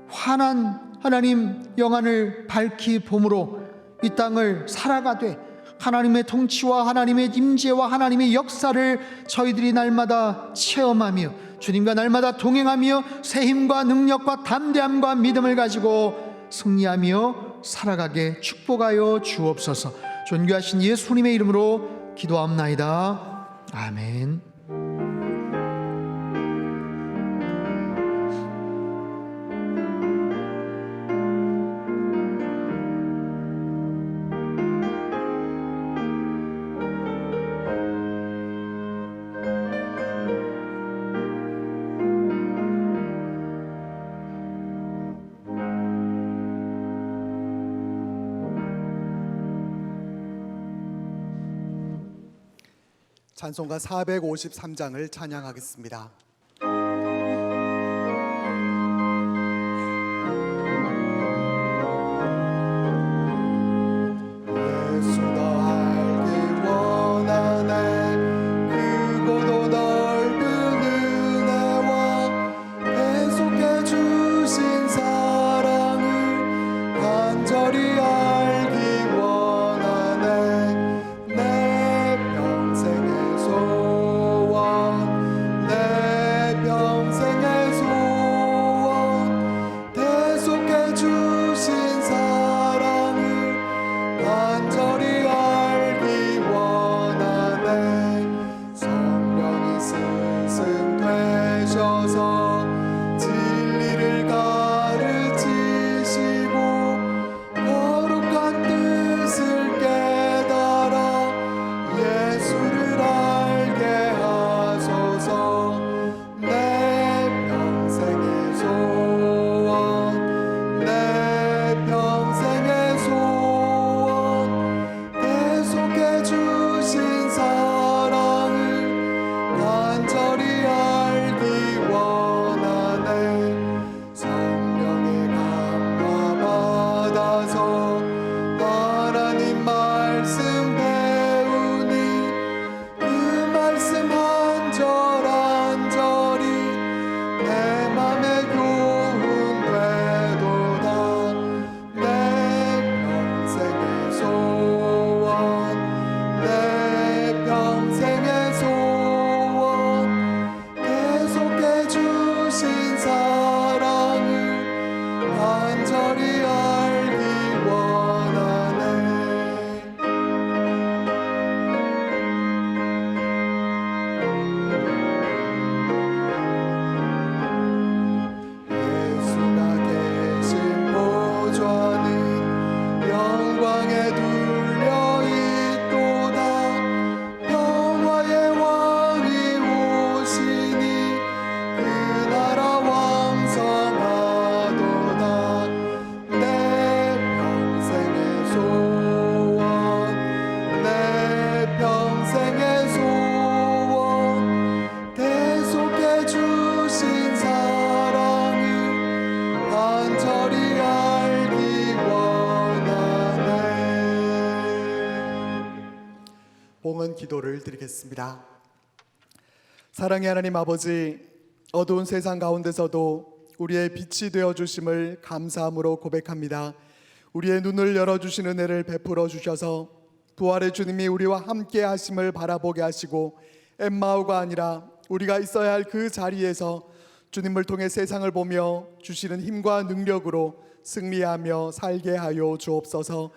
환한 하나님 영안을 밝히 봄으로 이 땅을 살아가되 하나님의 통치와 하나님의 임재와 하나님의 역사를 저희들이 날마다 체험하며 주님과 날마다 동행하며 새 힘과 능력과 담대함과 믿음을 가지고 승리하며 살아가게 축복하여 주옵소서. 존귀하신 예수님의 이름으로 기도합나이다. 아멘. 찬송가 453장을 찬양하겠습니다. 예수 더 알기 원하네. 크고도 넓은 은혜와 계속해 주신 사랑을 간절히 알기 원하네. 내 평생의 소원, 내 봉헌 기도를 드리겠습니다. 사랑의 하나님 아버지, 어두운 세상 가운데서도 우리의 빛이 되어 주심을 감사함으로 고백합니다. 우리의 눈을 열어주신 은혜를 베풀어 주셔서 부활의 주님이 우리와 함께 하심을 바라보게 하시고 엠마오가 아니라 우리가 있어야 할 그 자리에서 주님을 통해 세상을 보며 주시는 힘과 능력으로 승리하며 살게 하여 주옵소서.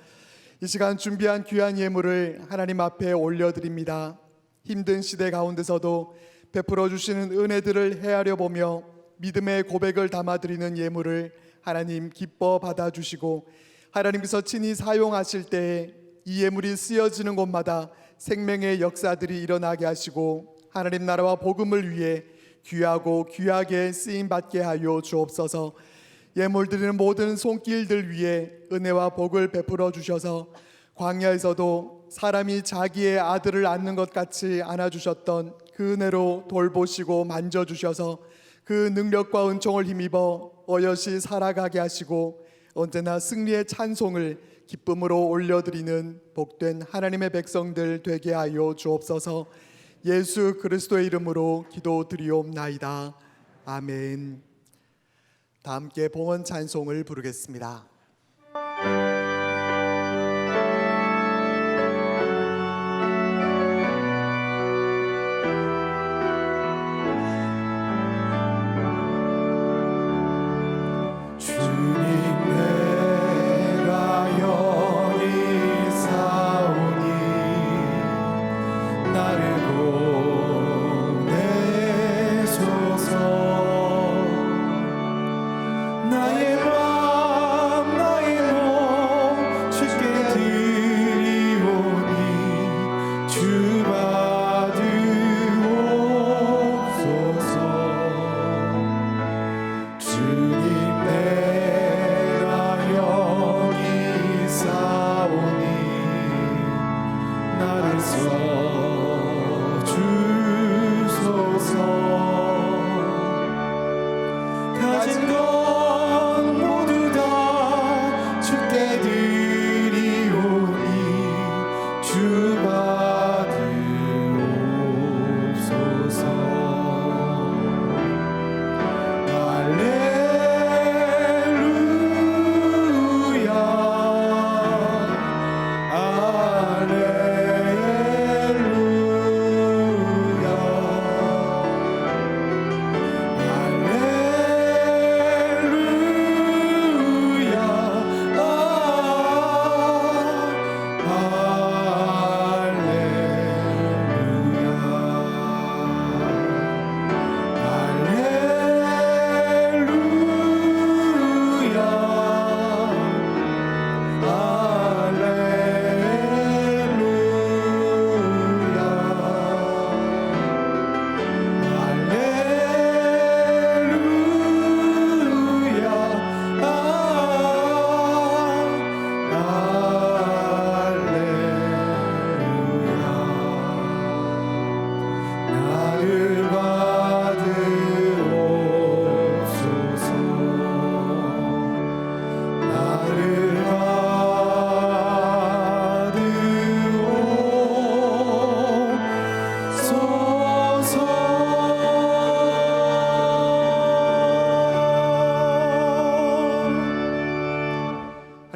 이 시간 준비한 귀한 예물을 하나님 앞에 올려드립니다. 힘든 시대 가운데서도 베풀어 주시는 은혜들을 헤아려 보며 믿음의 고백을 담아드리는 예물을 하나님 기뻐 받아주시고 하나님께서 친히 사용하실 때에 이 예물이 쓰여지는 곳마다 생명의 역사들이 일어나게 하시고 하나님 나라와 복음을 위해 귀하고 귀하게 쓰임받게 하여 주옵소서. 예물 드리는 모든 손길들 위에 은혜와 복을 베풀어 주셔서 광야에서도 사람이 자기의 아들을 안는 것 같이 안아주셨던 그 은혜로 돌보시고 만져주셔서 그 능력과 은총을 힘입어 어여시 살아가게 하시고 언제나 승리의 찬송을 기쁨으로 올려드리는 복된 하나님의 백성들 되게 하여 주옵소서. 예수 그리스도의 이름으로 기도드리옵나이다. 아멘. 다 함께 봉헌 찬송을 부르겠습니다.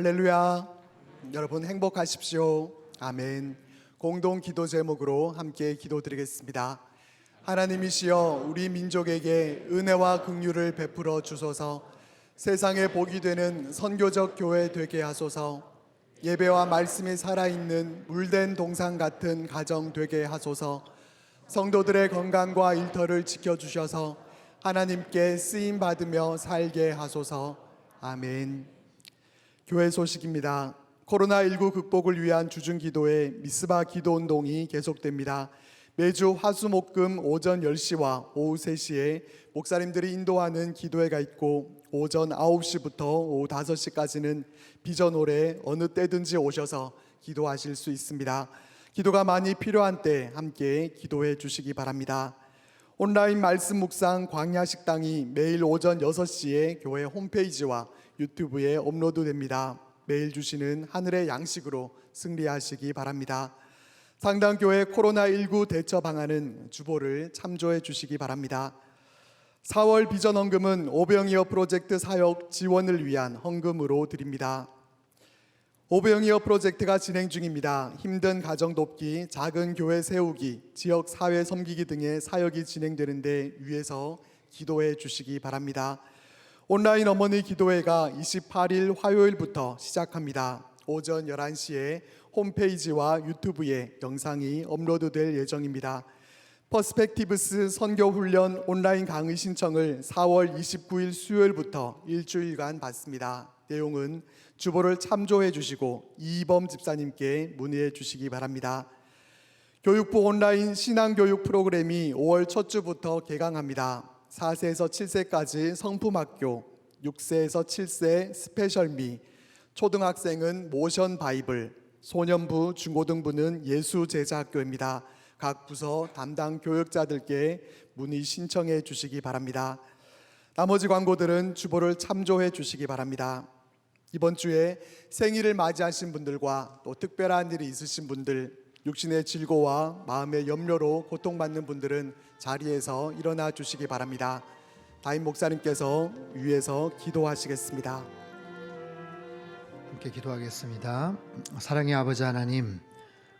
할렐루야. 여러분 행복하십시오. 아멘. 공동 기도 제목으로 함께 기도드리겠습니다. 하나님이시여 우리 민족에게 은혜와 긍휼을 베풀어 주소서. 세상에 복이 되는 선교적 교회 되게 하소서. 예배와 말씀이 살아있는 물된 동상 같은 가정 되게 하소서. 성도들의 건강과 일터를 지켜주셔서 하나님께 쓰임받으며 살게 하소서. 아멘. 교회 소식입니다. 코로나19 극복을 위한 주중기도회 미스바 기도운동이 계속됩니다. 매주 화수목금 오전 10시와 오후 3시에 목사님들이 인도하는 기도회가 있고 오전 9시부터 오후 5시까지는 비전 홀에 어느 때든지 오셔서 기도하실 수 있습니다. 기도가 많이 필요한 때 함께 기도해 주시기 바랍니다. 온라인 말씀 묵상 광야 식당이 매일 오전 6시에 교회 홈페이지와 유튜브에 업로드됩니다. 매일 주시는 하늘의 양식으로 승리하시기 바랍니다. 상당교회 코로나19 대처 방안은 주보를 참조해 주시기 바랍니다. 4월 비전 헌금은 오병이어 프로젝트 사역 지원을 위한 헌금으로 드립니다. 오병이어 프로젝트가 진행 중입니다. 힘든 가정 돕기, 작은 교회 세우기, 지역 사회 섬기기 등의 사역이 진행되는데 위해서 기도해 주시기 바랍니다. 온라인 어머니 기도회가 28일 화요일부터 시작합니다. 오전 11시에 홈페이지와 유튜브에 영상이 업로드될 예정입니다. 퍼스펙티브스 선교훈련 온라인 강의 신청을 4월 29일 수요일부터 일주일간 받습니다. 내용은 주보를 참조해 주시고 이범 집사님께 문의해 주시기 바랍니다. 교육부 온라인 신앙교육 프로그램이 5월 첫 주부터 개강합니다. 4세에서 7세까지 성품학교, 6세에서 7세 스페셜미, 초등학생은 모션 바이블, 소년부, 중고등부는 예수제자학교입니다. 각 부서 담당 교육자들께 문의 신청해 주시기 바랍니다. 나머지 광고들은 주보를 참조해 주시기 바랍니다. 이번 주에 생일을 맞이하신 분들과 또 특별한 일이 있으신 분들, 육신의 질고와 마음의 염려로 고통받는 분들은 자리에서 일어나 주시기 바랍니다. 담임 목사님께서 위에서 기도하시겠습니다. 함께 기도하겠습니다. 사랑의 아버지 하나님,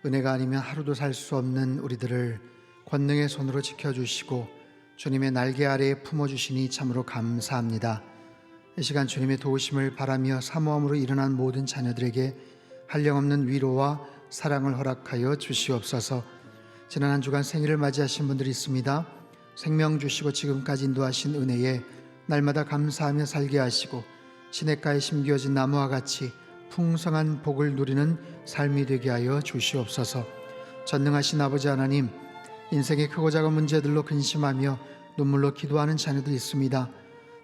은혜가 아니면 하루도 살 수 없는 우리들을 권능의 손으로 지켜주시고 주님의 날개 아래에 품어주시니 참으로 감사합니다. 이 시간 주님의 도우심을 바라며 사모함으로 일어난 모든 자녀들에게 한량없는 위로와 사랑을 허락하여 주시옵소서. 지난 한 주간 생일을 맞이하신 분들이 있습니다. 생명 주시고 지금까지 인도하신 은혜에 날마다 감사하며 살게 하시고 시냇가에 심겨진 나무와 같이 풍성한 복을 누리는 삶이 되게 하여 주시옵소서. 전능하신 아버지 하나님, 인생의 크고 작은 문제들로 근심하며 눈물로 기도하는 자녀들이 있습니다.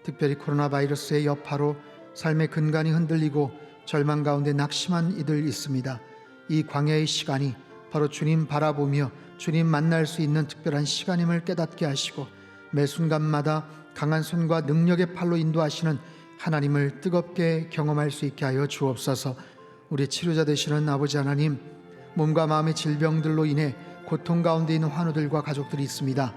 특별히 코로나 바이러스의 여파로 삶의 근간이 흔들리고 절망 가운데 낙심한 이들 있습니다. 이 광야의 시간이 바로 주님 바라보며 주님 만날 수 있는 특별한 시간임을 깨닫게 하시고 매 순간마다 강한 손과 능력의 팔로 인도하시는 하나님을 뜨겁게 경험할 수 있게 하여 주옵소서. 우리 치료자 되시는 아버지 하나님, 몸과 마음의 질병들로 인해 고통 가운데 있는 환우들과 가족들이 있습니다.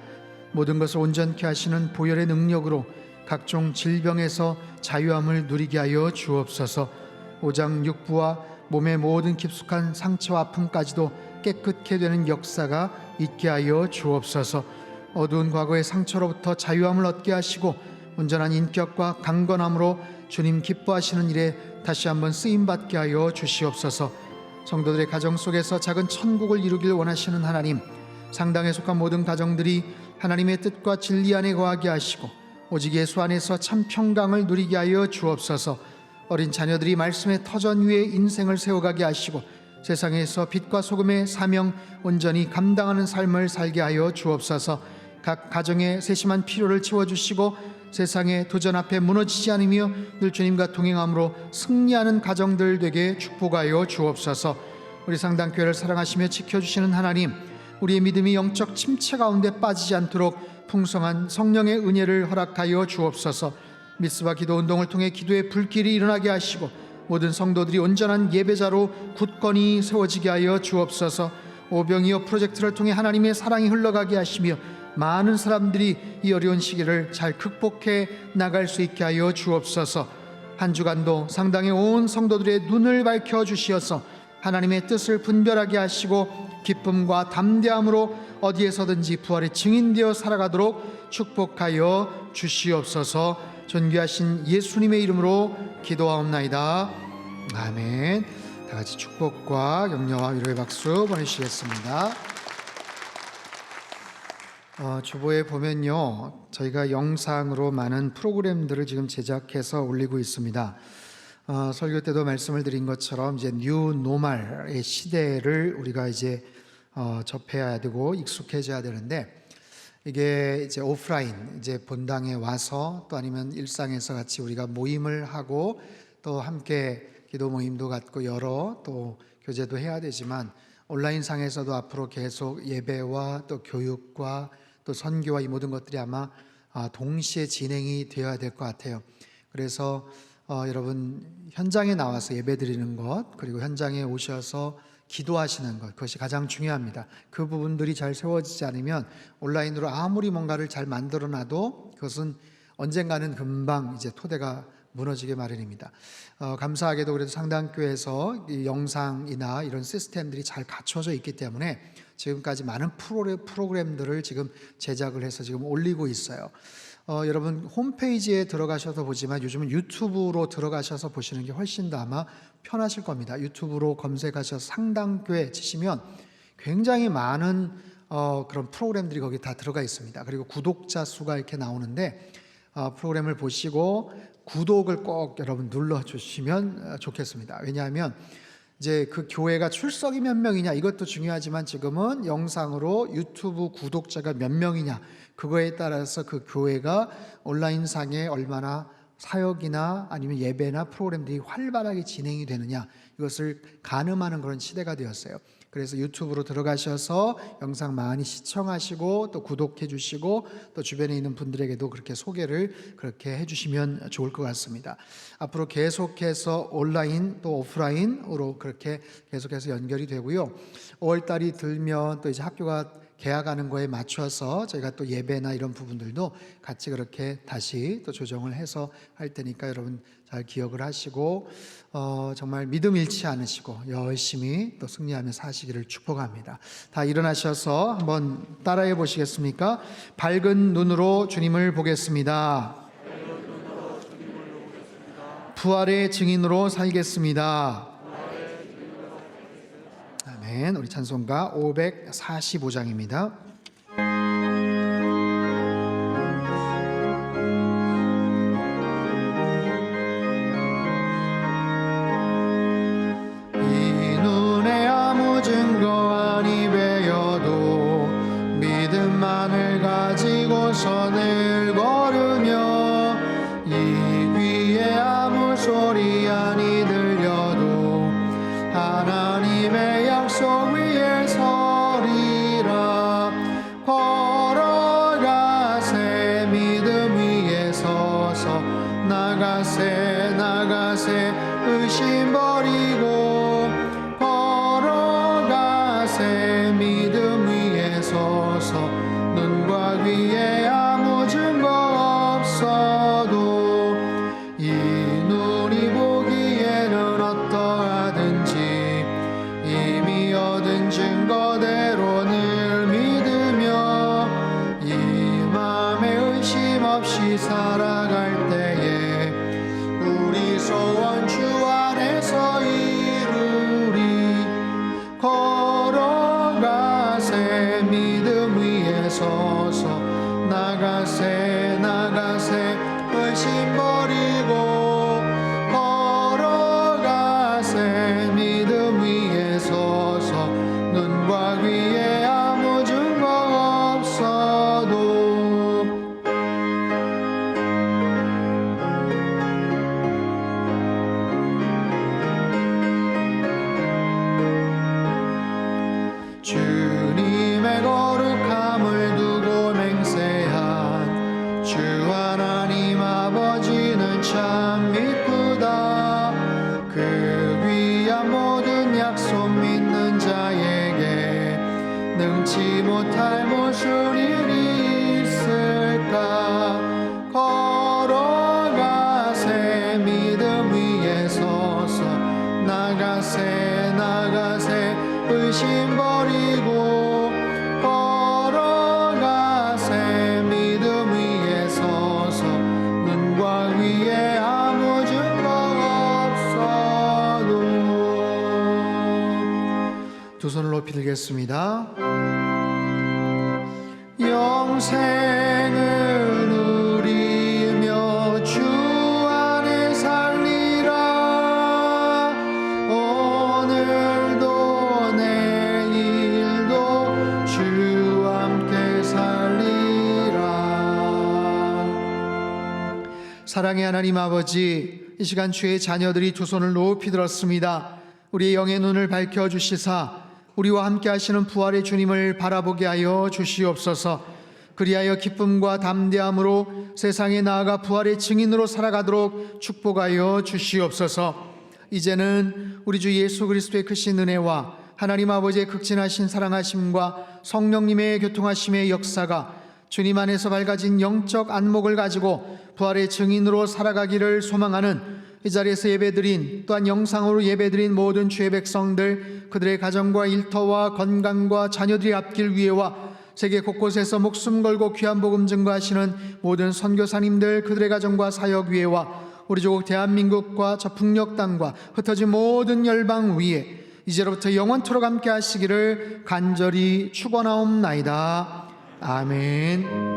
모든 것을 온전케 하시는 보혈의 능력으로 각종 질병에서 자유함을 누리게 하여 주옵소서. 오장육부와 몸의 모든 깊숙한 상처와 아픔까지도 깨끗게 되는 역사가 있게 하여 주옵소서. 어두운 과거의 상처로부터 자유함을 얻게 하시고 온전한 인격과 강건함으로 주님 기뻐하시는 일에 다시 한번 쓰임받게 하여 주시옵소서. 성도들의 가정 속에서 작은 천국을 이루길 원하시는 하나님, 상당에 속한 모든 가정들이 하나님의 뜻과 진리 안에 거하게 하시고 오직 예수 안에서 참 평강을 누리게 하여 주옵소서. 어린 자녀들이 말씀의 터전 위에 인생을 세워가게 하시고 세상에서 빛과 소금의 사명 온전히 감당하는 삶을 살게 하여 주옵소서. 각 가정의 세심한 필요를 채워주시고 세상의 도전 앞에 무너지지 않으며 늘 주님과 동행함으로 승리하는 가정들 되게 축복하여 주옵소서. 우리 상당교회를 사랑하시며 지켜주시는 하나님, 우리의 믿음이 영적 침체 가운데 빠지지 않도록 풍성한 성령의 은혜를 허락하여 주옵소서. 미스바 기도 운동을 통해 기도의 불길이 일어나게 하시고 모든 성도들이 온전한 예배자로 굳건히 세워지게 하여 주옵소서. 오병이어 프로젝트를 통해 하나님의 사랑이 흘러가게 하시며 많은 사람들이 이 어려운 시기를 잘 극복해 나갈 수 있게 하여 주옵소서. 한 주간도 상당히 온 성도들의 눈을 밝혀 주시어서 하나님의 뜻을 분별하게 하시고 기쁨과 담대함으로 어디에서든지 부활의 증인되어 살아가도록 축복하여 주시옵소서. 존귀하신 예수님의 이름으로 기도하옵나이다. 아멘. 다 같이 축복과 격려와 위로의 박수 보내주시겠습니다. 주보에 보면요, 저희가 영상으로 많은 프로그램들을 지금 제작해서 올리고 있습니다. 설교 때도 말씀을 드린 것처럼 이제 뉴 노멀의 시대를 우리가 이제 접해야 되고 익숙해져야 되는데, 이게 이제 오프라인, 이제 본당에 와서 또 아니면 일상에서 같이 우리가 모임을 하고 또 함께 기도 모임도 갖고 여러 또 교제도 해야 되지만 온라인 상에서도 앞으로 계속 예배와 또 교육과 또 선교와 이 모든 것들이 아마 동시에 진행이 되어야 될 것 같아요. 그래서 여러분 현장에 나와서 예배 드리는 것, 그리고 현장에 오셔서 기도하시는 것, 그것이 가장 중요합니다. 그 부분들이 잘 세워지지 않으면 온라인으로 아무리 뭔가를 잘 만들어놔도 그것은 언젠가는 금방 이제 토대가 무너지게 마련입니다. 감사하게도 그래도 상당교회에서 이 영상이나 이런 시스템들이 잘 갖춰져 있기 때문에 지금까지 많은 프로그램들을 지금 제작을 해서 지금 올리고 있어요. 여러분 홈페이지에 들어가셔서 보지만 요즘은 유튜브로 들어가셔서 보시는 게 훨씬 더 아마 편하실 겁니다. 유튜브로 검색하셔서 상당교회 치시면 굉장히 많은 그런 프로그램들이 거기 다 들어가 있습니다. 그리고 구독자 수가 이렇게 나오는데 프로그램을 보시고 구독을 꼭 여러분 눌러주시면 좋겠습니다. 왜냐하면 이제 그 교회가 출석이 몇 명이냐 이것도 중요하지만 지금은 영상으로 유튜브 구독자가 몇 명이냐 그거에 따라서 그 교회가 온라인상에 얼마나 사역이나 아니면 예배나 프로그램들이 활발하게 진행이 되느냐 이것을 가늠하는 그런 시대가 되었어요. 그래서 유튜브로 들어가셔서 영상 많이 시청하시고 또 구독해 주시고 또 주변에 있는 분들에게도 그렇게 소개를 그렇게 해주시면 좋을 것 같습니다. 앞으로 계속해서 온라인 또 오프라인으로 그렇게 계속해서 연결이 되고요. 5월달이 들면 또 이제 학교가 개학하는 거에 맞춰서 저희가 또 예배나 이런 부분들도 같이 그렇게 다시 또 조정을 해서 할 테니까 여러분 잘 기억을 하시고 정말 믿음 잃지 않으시고 열심히 또 승리하며 사시기를 축복합니다. 다 일어나셔서 한번 따라해 보시겠습니까? 밝은 눈으로 주님을 보겠습니다. 부활의 증인으로 살겠습니다. 아멘. 우리 찬송가 545장입니다. 이 눈에 아무 증거 아니 배어도 믿음만을 가지고 선을 걸으며 이 귀에 아무 소리 아니 들려도 하나님의 약속 위에 서리라. 걸어가세 믿음 위에 서서 나가세 나가세 의심 버리고 걸어가세 믿음 위에 서서 눈과 귀에 아무 증거 없어도 이 눈이 보기에는 어떠하든지 이미 얻은 증거대로 늘 믿으며 이 맘에 의심 없이 살아갈 때에 우리 소원 주 안에서 이루리. 걸어가세 믿음 위에 서서 나가세 나가세 의심 버리고 걸어가세 믿음 위에 서서 눈과 귀에 아무 증거 없어도 주님의 거룩함을 두고 맹세한 주 하나님 아버지는 참 미쁘다. 그 귀한 모든 약속 믿는 자에게 능치 못할 무슨 일이 있을까. 걸어가세 믿음 위에 서서 나가세 나가세 의심 버리고 걸어가세 믿음 위에 서서 눈과 귀에 아무 증거 없어도. 두 손을 높이 들겠습니다. 영생을 누리며 주 안에 살리라. 오늘도 내일도 주 함께 살리라. 사랑의 하나님 아버지, 이 시간 주의 자녀들이 두 손을 높이 들었습니다. 우리의 영의 눈을 밝혀주시사 우리와 함께 하시는 부활의 주님을 바라보게 하여 주시옵소서. 그리하여 기쁨과 담대함으로 세상에 나아가 부활의 증인으로 살아가도록 축복하여 주시옵소서. 이제는 우리 주 예수 그리스도의 크신 은혜와 하나님 아버지의 극진하신 사랑하심과 성령님의 교통하심의 역사가 주님 안에서 밝아진 영적 안목을 가지고 부활의 증인으로 살아가기를 소망하는 이 자리에서 예배드린, 또한 영상으로 예배드린 모든 주의 백성들, 그들의 가정과 일터와 건강과 자녀들이 앞길 위에와 세계 곳곳에서 목숨 걸고 귀한 복음 증거하시는 모든 선교사님들, 그들의 가정과 사역 위에와 우리 조국 대한민국과 저 북녘 땅과 흩어진 모든 열방 위에 이제로부터 영원토록 함께 하시기를 간절히 축원하옵나이다. 아멘.